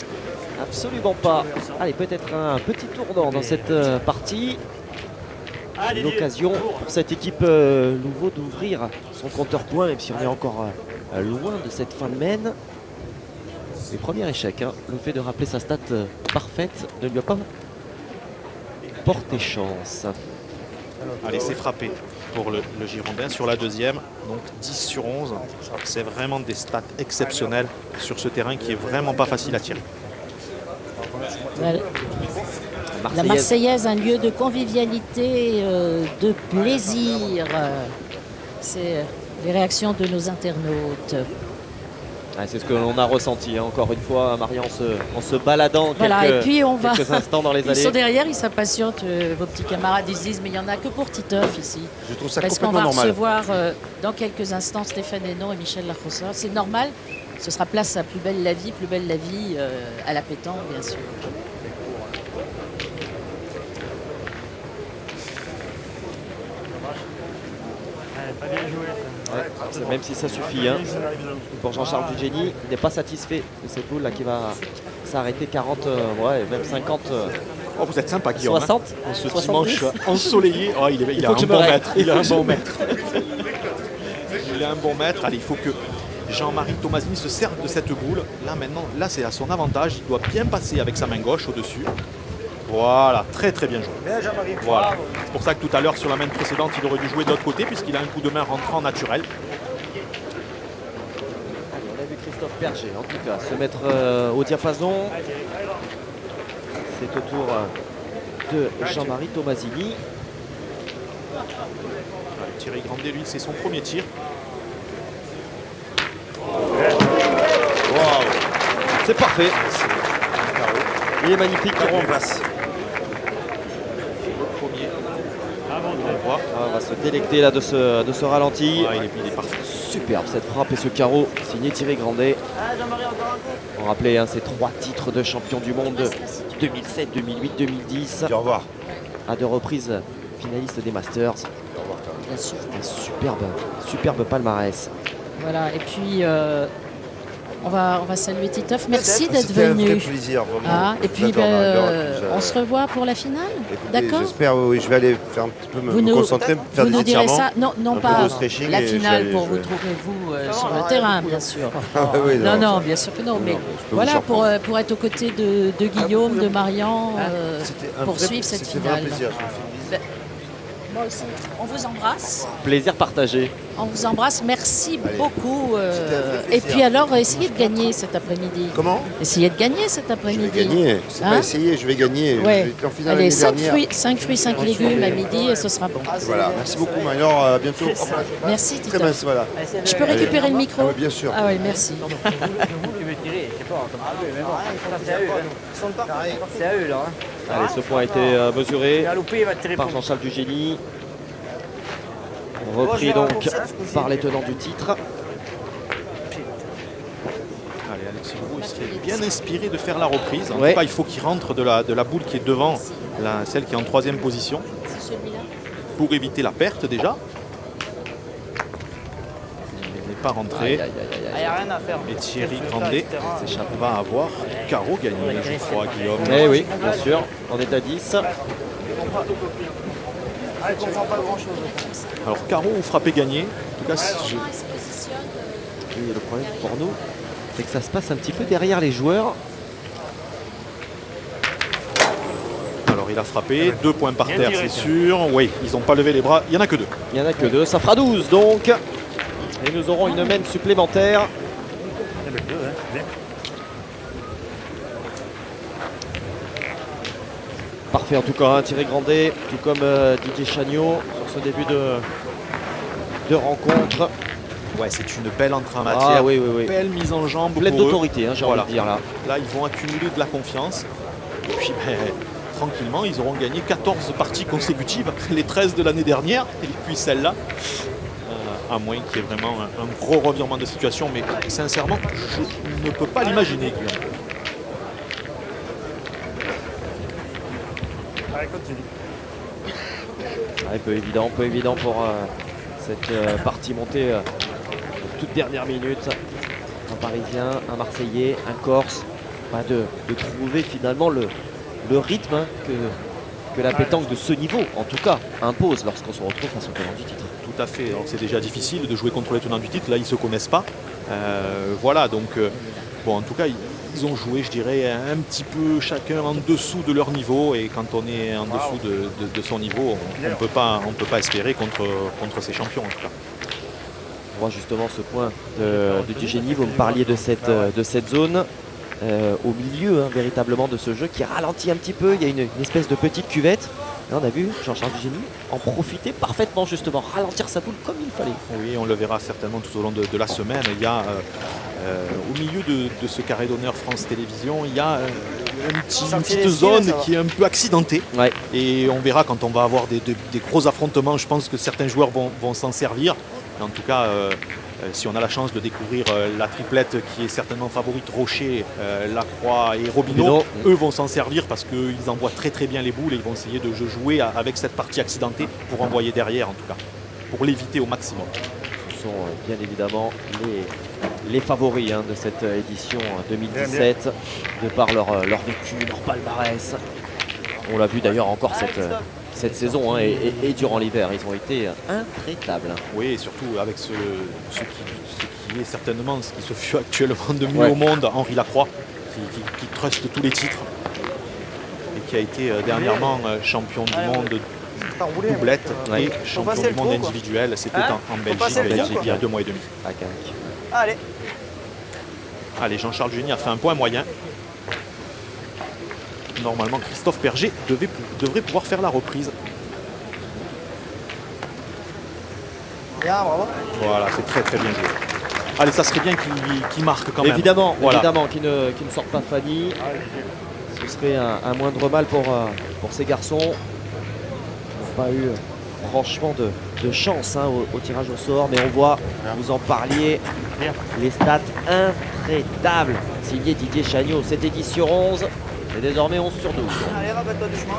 Absolument pas. Allez, peut-être un petit tournant dans cette partie. Une occasion pour cette équipe Louveau d'ouvrir son compteur points, même si on est encore loin de cette fin de main. Le premier échec, hein, le fait de rappeler sa stat parfaite ne lui a pas porté chance. Allez, c'est frappé pour le Girondin sur la deuxième. Donc 10 sur 11. C'est vraiment des stats exceptionnelles sur ce terrain qui est vraiment pas facile à tirer. La Marseillaise, un lieu de convivialité, de plaisir. C'est les réactions de nos internautes. Ouais, c'est ce que l'on a ressenti, hein, encore une fois, Marie, en se baladant Voilà, et puis on va. quelques instants dans les Ils allées. sont derrière, ils s'impatientent. Vos petits camarades, ils se disent, mais il n'y en a que pour Titeuf ici. Je trouve ça Parce qu'on complètement va normal. recevoir dans quelques instants Stéphane Hénon et Michel Lafossa. C'est normal. Ce sera place à Plus belle la vie à la pétanque, bien sûr. Pas bien joué ça. Ouais, même si ça suffit, hein, pour Jean-Charles Dugény, il n'est pas satisfait de cette boule là qui va s'arrêter 40, même 50, Oh, vous êtes sympa, Guillaume. 60. En ce 70. dimanche ensoleillé. Oh, il a faut un que je me bon règle. maître. Il a un bon maître. Il a un bon maître. Allez, il faut que Jean-Marie Tomasini se serve de cette boule. Là, maintenant, là, c'est à son avantage. Il doit bien passer avec sa main gauche au-dessus. Voilà, très très bien joué. Voilà. C'est pour ça que tout à l'heure, sur la main précédente, il aurait dû jouer de l'autre côté, puisqu'il a un coup de main rentrant naturel. Allez, on a vu Christophe Berger, en tout cas, se mettre au diapason. C'est au tour de Jean-Marie Tomasini. Allez, Thierry Grandet, lui, c'est son premier tir. C'est parfait. Il est magnifique. On place. Le premier. Ah bon, On voit. On va se délecter là de ce ralenti. Ah, il est parfait. superbe cette frappe et ce carreau signé Thierry Grandet. Ah, Jean-Marie, encore un coup. On rappelait ces 3 titres de champion du monde 2007, 2008, 2010. Dis au revoir. À 2 reprises finaliste des Masters. Bien sûr. C'était superbe palmarès. Voilà, et puis on va saluer Titoff. Merci d'être C'était un vrai venu. plaisir, vraiment. Ah, et puis J'adore Marie-Laure, on se revoit pour la finale. Écoutez, D'accord. J'espère, oui, je vais aller faire un petit peu Vous me nous- concentrer, faire Vous des nous direz étirements. ça, non peu pas de stretching la et je vais finale aller pour jouer. vous trouver vous sur le terrain, bien sûr. Ah oui, Non, bien sûr que non, mais je peux vous voilà, surprendre. pour être aux côtés de Guillaume, de Marian, C'était un pour vrai- suivre cette c'était vraiment finale. plaisir. Je me fais une bise. Moi aussi, on vous embrasse. Plaisir partagé. On vous embrasse, merci Allez. beaucoup. C'était un vrai Et plaisir. puis alors, essayez de gagner cet après-midi. Comment? Essayez de gagner cet Je vais après-midi. gagner. C'est Hein? pas essayer, je vais gagner. Ouais. J'étais en finale Allez, l'année 5 dernière. fruits, 5 légumes à midi et ce sera bon. Voilà, merci beaucoup Marie-Laure, à bientôt. Merci Très Tito. mince, voilà. Je peux récupérer le micro? Ah oui, bien sûr. Ah oui, merci. C'est à eux. C'est à eux, là. Allez, ce point a été mesuré Il va louper, il va tirer par pour. Jean-Charles Dugénie. Repris donc par les tenants du titre. Allez, Alexis Roux, il serait bien inspiré de faire la reprise. En Ouais. tout cas, il faut qu'il rentre de la boule qui est devant, celle qui est en 3e position, C'est celui-là. pour éviter la perte déjà. Il n'est pas rentré. Aïe, aïe, aïe, aïe, Il aïe. n'y a rien à faire. Et Thierry Qu'est-ce que tu veux Grandet faire, etc. va avoir carreau gagné, je crois, Guillaume. Eh oui, bien sûr, on est à 10. Ah, je comprends pas grand-chose. Alors, carreau ou frappé gagné. En tout cas, Oui, le problème pour nous, c'est que ça se passe un petit peu derrière les joueurs. alors il a frappé, 2 points par terre, c'est sûr. Oui, ils n'ont pas levé les bras, il n'y en a que 2. Il n'y en a que 2, ça fera 12 donc. Et nous aurons une mène supplémentaire. Parfait en tout cas, hein, Thierry Grandet, tout comme Didier Chagnot sur ce début de rencontre. Ouais, c'est une belle entrée en matière, Ah oui, oui, oui. belle mise en jambe Pleine pour eux. d'autorité, hein, j'ai Voilà. envie de dire là. Là, ils vont accumuler de la confiance. Et puis, tranquillement, ils auront gagné 14 parties consécutives après les 13 de l'année dernière et puis celle-là. À moins qu'il y ait vraiment un gros revirement de situation, mais sincèrement, je ne peux pas l'imaginer, Guillaume. Ouais, peu évident pour cette partie montée aux toutes dernières minutes. Un Parisien, un Marseillais, un Corse. Bah, de trouver finalement le rythme hein, que la pétanque de ce niveau, en tout cas, impose lorsqu'on se retrouve face au tenant du titre. Tout à fait. Alors, c'est déjà difficile de jouer contre les tenants du titre. Là, ils ne se connaissent pas. Voilà, donc, bon, en tout cas, ils ont joué, je dirais, un petit peu chacun en dessous de leur niveau. Et quand on est en dessous de son niveau, on ne peut pas espérer contre ces champions, en tout cas. On voit justement ce point de Dugénie. Vous me parliez de cette zone au milieu hein, véritablement de ce jeu qui ralentit un petit peu. Il y a une espèce de petite cuvette. Là, on a vu Jean-Charles Dugénie en profiter parfaitement justement, ralentir sa boule comme il fallait. Oui, on le verra certainement tout au long de la semaine. Il y a au milieu de ce carré d'honneur France Télévisions, il y a une petite zone qui est un peu accidentée. Ouais. Et on verra quand on va avoir des gros affrontements. Je pense que certains joueurs vont s'en servir. Mais en tout cas, si on a la chance de découvrir la triplette qui est certainement favorite, Rocher, Lacroix et Robineau, eux vont s'en servir parce qu'ils envoient très très bien les boules et ils vont essayer de jouer avec cette partie accidentée pour envoyer derrière en tout cas, pour l'éviter au maximum. Ce sont bien évidemment les favoris hein, de cette édition 2017, de par leur vécu, leur palmarès. On l'a vu d'ailleurs encore cette saison hein, et durant l'hiver, ils ont été intraitables. Oui, et surtout avec ce qui est certainement ce qui se fait actuellement de mieux au monde, Henri Lacroix, qui truste tous les titres et qui a été dernièrement champion du monde doublette et champion du monde individuel. C'était en Belgique il y a 2 mois et demi. À Cannes. Allez, Jean-Charles Dugénie a fait un point moyen. Normalement, Christophe Berger devrait pouvoir faire la reprise. Bien, bravo. Voilà, c'est très très bien joué. Allez, ça serait bien qu'il marque quand même. Évidemment, Voilà. évidemment qu'il ne sorte pas Fanny. Ce serait un moindre mal pour ces garçons. Ils n'ont pas eu franchement de chance hein, au tirage au sort, mais on voit, vous en parliez, Bien. les stats intraitables. Signé Didier Chagnot, 7 éditions 11, et désormais 11 sur 12. Allez, rabatte-toi du chemin.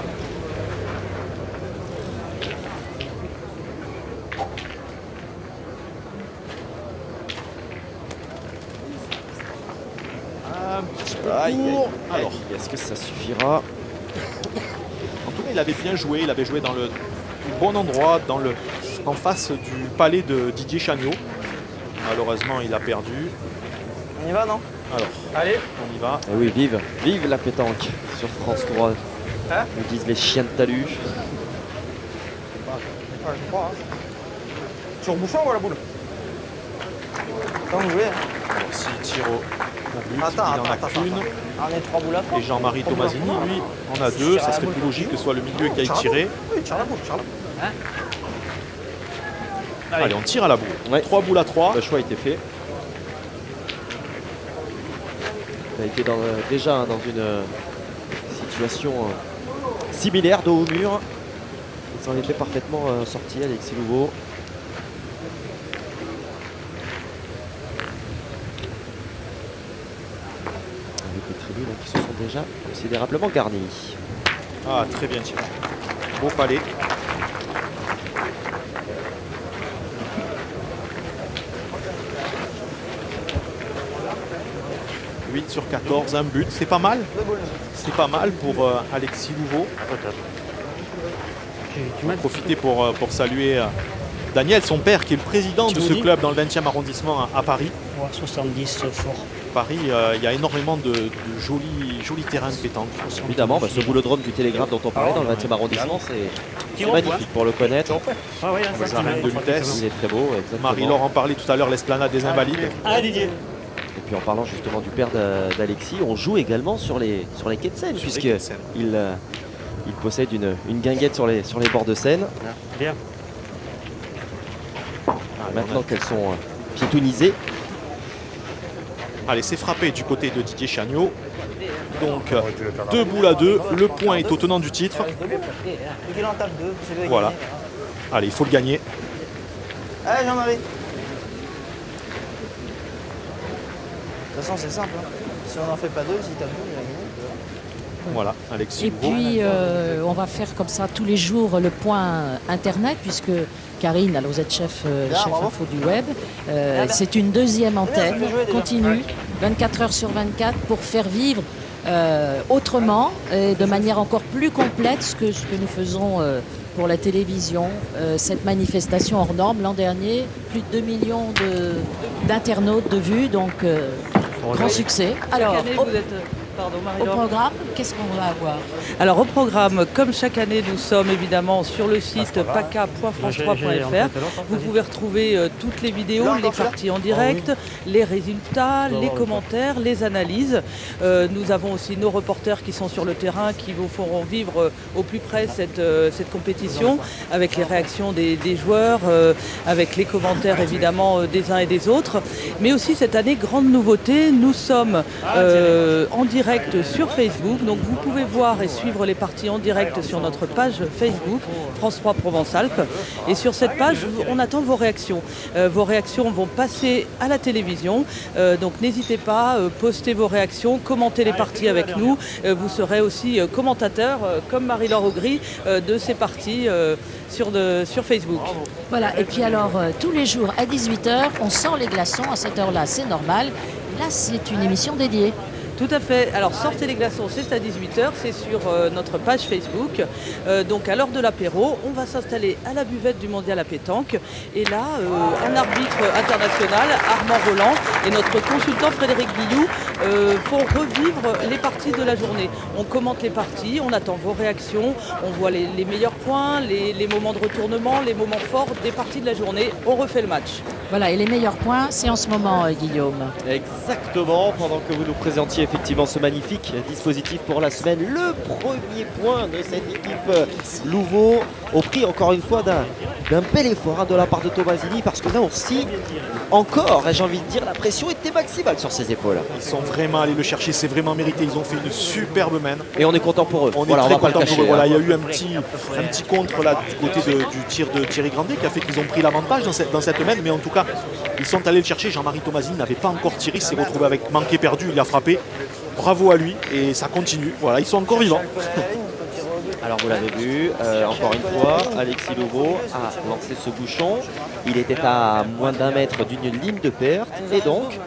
Un petit peu Aïe, court. aïe, Alors, aïe. Est-ce que ça suffira? en tout cas, il avait bien joué. Il avait joué dans le bon endroit, en face du palais de Didier Chagnot. Malheureusement, il a perdu. On y va, non? Alors, allez, on y va. Eh oui, vive la pétanque sur France 3, Hein nous disent les chiens de talus. Je crois. Sur bouchon ou à la boule? Comme vous voulez. Hein. Alors, s'il tire au but, Attends, il en a qu'une. On est 3 boules à 3. Et Jean-Marie Tomasini, lui, en a 2. Ça serait plus logique que ce soit le milieu qui aille tirer. Oui, tire la boule, tire la boule. Allez, on tire à la boule. Ouais. 3 boules à 3. Le choix a été fait. Il a été déjà hein, dans une situation similaire, dos au mur. Il s'en était parfaitement sorti, Alexis Louveau. Avec les tribunes hein, qui se sont déjà considérablement garnies. Ah, très bien tiré. Beau palais. « 8 sur 14, un but, c'est pas mal. C'est pas mal pour Alexis Louveau. Peut-être. Tu On va m'as profiter pour saluer Daniel, son père, qui est le président de ce club dans le 20e arrondissement à Paris. 70 fort. Paris, il y a énormément de jolis terrains de pétanque. Évidemment, ce boulodrome du Télégraphe dont on parlait dans le 20e arrondissement, c'est magnifique pour le connaître. Ah oui, Les arènes de Lutèce. Il est très beau, exactement. Marie-Laure en parlait tout à l'heure, l'esplanade des Invalides. Ah Didier. Et puis en parlant justement du père d'Alexis, on joue également sur les quais de Seine, Sur les puisque quais de Seine. il possède une guinguette sur les bords de Seine. Bien. Maintenant qu'elles sont piétonnisées, Allez, c'est frappé du côté de Didier Chagnot. Donc, 2 boules à 2. Le point est au tenant du titre. Et qu'il en tape 2, c'est lui qui Voilà. gagne. Allez, il faut le gagner. Allez, Jean-Marie. De toute façon, c'est simple. Hein. Si on n'en fait pas 2, si t'as 2, il a gagné. Voilà, Alexis Et Louveau. puis, on va faire comme ça tous les jours le point Internet, puisque Karine, alors vous êtes chef bravo. info du web, c'est une deuxième antenne bien joué, déjà. continue, 24 heures sur 24, pour faire vivre autrement et de manière encore plus complète ce que nous faisons pour la télévision. Cette manifestation hors norme, l'an dernier, plus de 2 millions d'internautes de vues, donc grand succès. Alors, Chaque année, vous êtes... Pardon, au Marie-Laure. programme, qu'est-ce qu'on va avoir? Alors au programme, comme chaque année, nous sommes évidemment sur le site paca.france3.fr. Vous pouvez retrouver toutes les vidéos, les parties en direct, les résultats, les commentaires, les analyses. Nous avons aussi nos reporters qui sont sur le terrain, qui vous feront vivre au plus près cette compétition, avec les réactions des joueurs, avec les commentaires évidemment des uns et des autres. Mais aussi cette année, grande nouveauté, nous sommes en direct sur Facebook, donc vous pouvez voir et suivre les parties en direct sur notre page Facebook France 3 Provence-Alpes, et sur cette page on attend vos réactions. Vos réactions vont passer à la télévision, donc n'hésitez pas, postez vos réactions, commentez les parties avec nous, vous serez aussi commentateur comme Marie-Laure Augry de ces parties sur Facebook. Voilà, et puis alors tous les jours à 18h, on sort les glaçons, à cette heure-là c'est normal. Là c'est une émission dédiée. Tout à fait. Alors sortez les glaçons, c'est à 18h, c'est sur notre page Facebook. Donc à l'heure de l'apéro, on va s'installer à la buvette du mondial à pétanque. Et là, un arbitre international, Armand Roland, et notre consultant Frédéric Guillou font revivre les parties de la journée. On commente les parties, on attend vos réactions, on voit les meilleurs points, les moments de retournement, les moments forts des parties de la journée. On refait le match. Voilà, et les meilleurs points, c'est en ce moment, Guillaume. exactement, pendant que vous nous présentiez effectivement ce magnifique dispositif pour la semaine. Le premier point de cette équipe Louveau au prix encore une fois d'un bel effort de la part de Tomasini, parce que là aussi encore, j'ai envie de dire, la pression était maximale sur ses épaules. Ils sont vraiment allés le chercher, c'est vraiment mérité. Ils ont fait une superbe main. Et on est content pour eux. On est très content pour eux. Voilà, il y a eu un petit contre là du côté du tir de Thierry Grandet qui a fait qu'ils ont pris l'avantage dans cette main. Mais en tout cas, ils sont allés le chercher. Jean-Marie Tomasini n'avait pas encore tiré, il s'est retrouvé avec manqué perdu, il a frappé. Bravo à lui et ça continue. Voilà, ils sont encore vivants. Alors vous l'avez vu, encore une fois, Alexis Louveau a lancé ce bouchon. Il était à moins d'1 mètre d'une ligne de perte et donc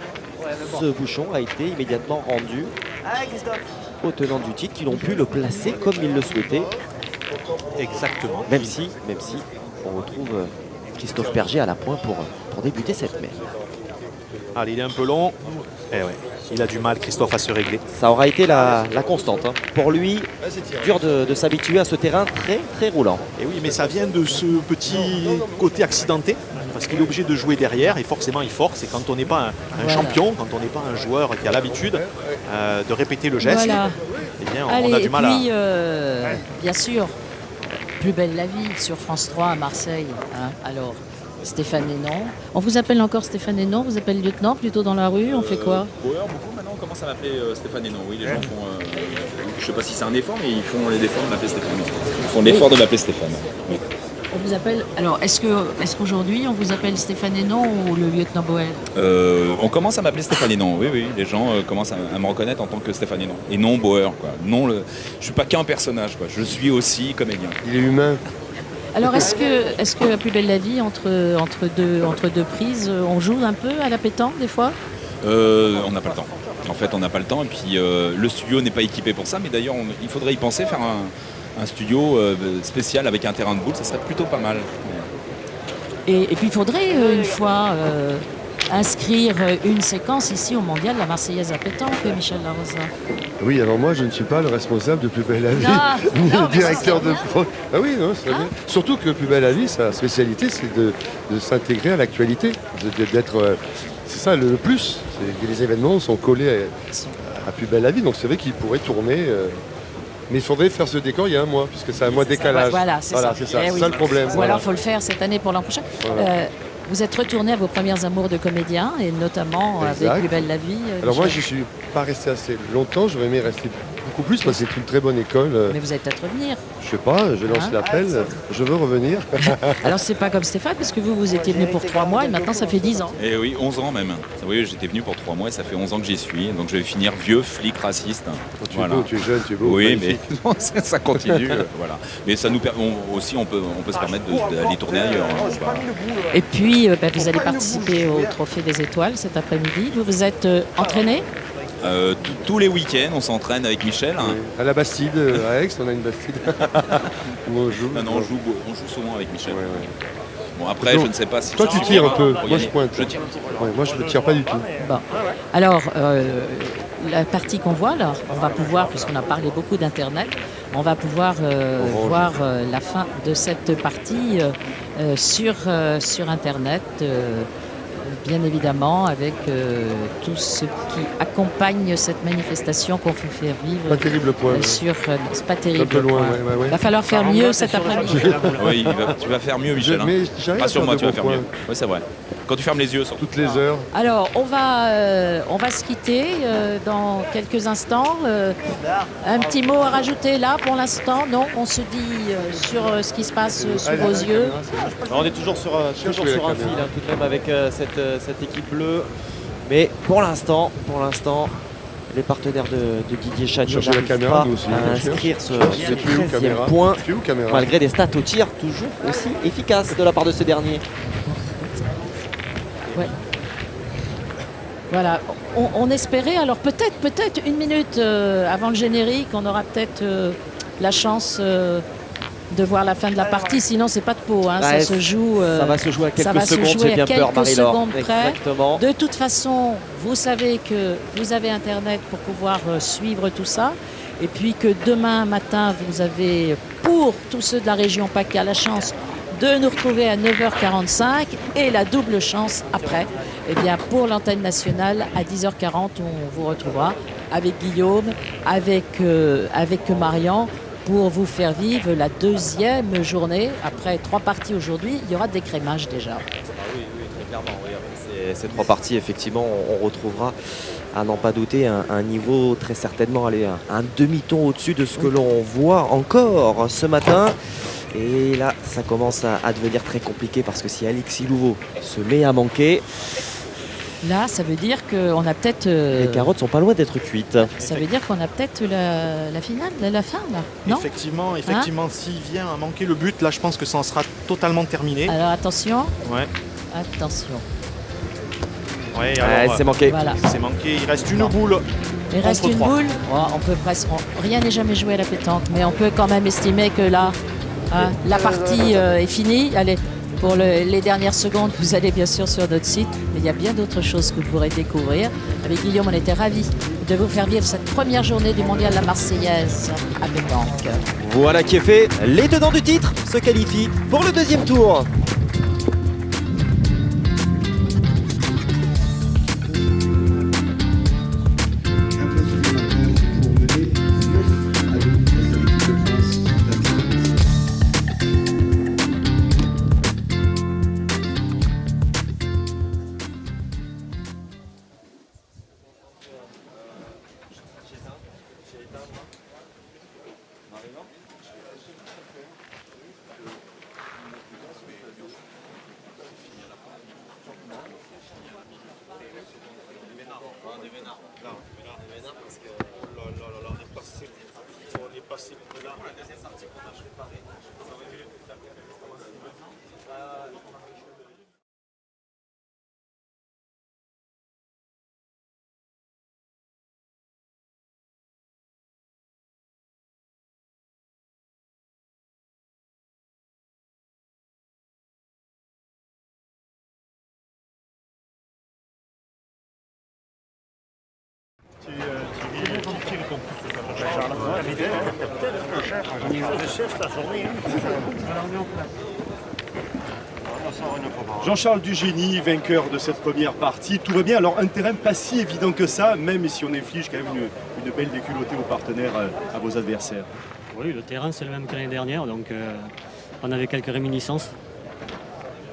ce bouchon a été immédiatement rendu aux tenants du titre qui l'ont pu le placer comme ils le souhaitaient. Exactement. Même si on retrouve Christophe Berger à la pointe pour débuter cette main. Allez, il est un peu long. Eh ouais, il a du mal, Christophe, à se régler. Ça aura été la constante. Hein. Pour lui, dur de s'habituer à ce terrain très très roulant. Et oui, mais ça vient de ce petit côté accidenté, parce qu'il est obligé de jouer derrière, et forcément il force. Et quand on n'est pas un champion, quand on n'est pas un joueur qui a l'habitude de répéter le geste, Voilà. eh bien, Allez, on a du mal et puis, bien sûr, Plus belle la vie sur France 3 à Marseille. Hein. Alors, Stéphane Hénon. On vous appelle encore Stéphane Hénon, vous appelez lieutenant plutôt dans la rue, on fait quoi? Beaucoup maintenant on commence à m'appeler Stéphane Hénon. Oui, les gens font. Je sais pas si c'est un effort, mais ils font l'effort de m'appeler Stéphane. Ils font l'effort de m'appeler Stéphane. Oui. On vous appelle. Alors, est-ce qu'aujourd'hui on vous appelle Stéphane Hénon ou le lieutenant Boel? On commence à m'appeler Stéphane Hénon. Oui, oui. Les gens commencent à me reconnaître en tant que Stéphane Hénon. Et non Bauer, quoi. Non, je suis pas qu'un personnage, quoi. Je suis aussi comédien. Il est humain. Alors, est-ce que Plus belle la vie, entre deux prises, on joue un peu à la pétanque des fois? On n'a pas le temps. En fait, on n'a pas le temps. Et puis, le studio n'est pas équipé pour ça. Mais d'ailleurs, il faudrait y penser, faire un studio spécial avec un terrain de boule. Ça serait plutôt pas mal. Et puis, il faudrait une fois inscrire une séquence ici au Mondial, la Marseillaise à pétanque, Michel Larosa. Oui, alors moi, je ne suis pas le responsable de Plus belle la vie, Non, ni non, le directeur de pro. Ah oui, non, c'est Hein bien. Surtout que Plus belle la vie, sa spécialité, c'est de s'intégrer à l'actualité, d'être... c'est ça le plus. Les événements sont collés à Plus belle la vie, donc c'est vrai qu'il pourrait tourner... mais il faudrait faire ce décor il y a un mois, puisque c'est un mois de décalage. Voilà, c'est ça. C'est ça. Eh C'est oui. ça le problème. Ou alors il faut le faire cette année pour l'an prochain. Voilà. Vous êtes retourné à vos premières amours de comédien, et notamment Exact. avec Plus belle la vie. Alors moi, Michel. je ne suis pas resté assez longtemps, j'aurais aimé rester beaucoup plus, parce que c'est une très bonne école. Mais vous allez peut-être revenir. Je sais pas, je lance Hein l'appel, je veux revenir. Alors c'est pas comme Stéphane, parce que vous étiez venu pour 3 mois et maintenant ça fait 10 ans. Et oui, 11 ans même. Oui, j'étais venu pour 3 mois et ça fait 11 ans que j'y suis. Donc je vais finir vieux flic raciste. Tu es beau, tu es jeune, tu es beau. Oui, magnifique. mais non, ça continue. Voilà. Mais ça nous aussi, on peut se permettre d'aller tourner ailleurs. Hein. Et puis vous allez participer au Trophée des Étoiles cet après-midi. Vous vous êtes entraîné? Tous les week-ends, on s'entraîne avec Michel. Hein. Oui. À la Bastide, à Aix, on a une Bastide où on joue. Non, on joue souvent avec Michel. Ouais, ouais. Bon, après, je ne sais pas si... Toi, tu tires un peu. Moi, je pointe. Je tire un petit peu. Ouais, moi, je ne tire pas du tout. Bon. Alors, la partie qu'on voit là, on va pouvoir, puisqu'on a parlé beaucoup d'Internet, on va pouvoir voir la fin de cette partie sur Internet, bien évidemment, avec tout ce qui accompagne cette manifestation qu'on fait faire vivre. Pas terrible point. C'est pas terrible. Un peu loin, point. ouais. Va falloir faire mieux cet après-midi. Oui, tu vas faire mieux, Michel. Mais j'arrive à Rassure-moi, faire tu vas de faire bons mieux. points. Oui, c'est vrai. Quand tu fermes les yeux, surtout. Toutes les heures. Alors, on va se quitter dans quelques instants. Un petit mot à rajouter là pour l'instant? Non, on se dit sur ce qui se passe sous vos yeux. On est toujours sur un fil hein, tout de même avec cette équipe bleue. Mais pour l'instant, les partenaires de Didier Chagnon Cherchez la n'arrivent caméra, pas nous aussi, à bien sûr. inscrire ce Tu es où, 13e caméra point, Tu es où, caméra malgré des stats au tir toujours aussi efficaces de la part de ce dernier. Ouais. Voilà, on espérait, alors peut-être une minute avant le générique, on aura peut-être la chance de voir la fin de la partie, sinon c'est pas de peau, hein, ça se joue. Ça va se jouer à quelques secondes, j'ai bien peur, Marie-Laure. Secondes près. Exactement. De toute façon, vous savez que vous avez Internet pour pouvoir suivre tout ça. Et puis que demain matin, vous avez, pour tous ceux de la région PACA, la chance de nous retrouver à 9h45 et la double chance après, eh bien, pour l'antenne nationale à 10h40 où on vous retrouvera avec Guillaume, avec Marian, pour vous faire vivre la deuxième journée. Après 3 parties aujourd'hui, il y aura des crémages déjà. Oui, très clairement. Oui. Ces 3 parties, effectivement, on retrouvera, à n'en pas douter, un niveau très certainement un demi-ton au-dessus de ce que l'on voit encore ce matin. Et là, ça commence à devenir très compliqué parce que si Alexis Louveau se met à manquer... Là, ça veut dire qu'on a peut-être... Les carottes sont pas loin d'être cuites. Ça veut dire qu'on a peut-être la finale, la fin, là, non? Effectivement, s'il vient à manquer le but, là, je pense que ça en sera totalement terminé. Alors, attention. Ouais. Attention. Ouais, alors, c'est manqué. Voilà. C'est manqué. Il reste une boule. Il reste une boule. Oh, on peut presque... Rien n'est jamais joué à la pétanque, mais on peut quand même estimer que là, la partie est finie. Allez, pour les dernières secondes, vous allez bien sûr sur notre site, mais il y a bien d'autres choses que vous pourrez découvrir. Avec Guillaume, on était ravis de vous faire vivre cette première journée du Mondial La Marseillaise à pétanque. Voilà qui est fait. Les tenants du titre se qualifient pour le deuxième tour. Jean-Charles Dugény, vainqueur de cette première partie. Tout va bien. Alors, un terrain pas si évident que ça, même si on inflige quand même une belle déculottée aux partenaires, à vos adversaires. Oui, le terrain, c'est le même que l'année dernière, donc on avait quelques réminiscences.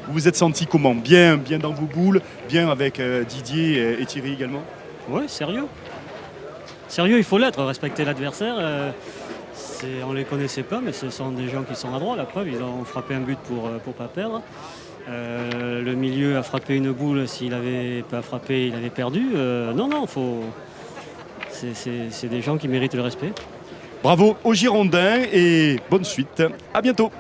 Vous vous êtes senti comment? Bien dans vos boules, bien avec Didier et Thierry également? Oui, sérieux. Sérieux, il faut l'être, respecter l'adversaire. On ne les connaissait pas, mais ce sont des gens qui sont adroits. La preuve, ils ont frappé un but pour ne pas perdre. Le milieu a frappé une boule, s'il n'avait pas frappé, il avait perdu. C'est des gens qui méritent le respect. Bravo aux Girondins et bonne suite. À bientôt.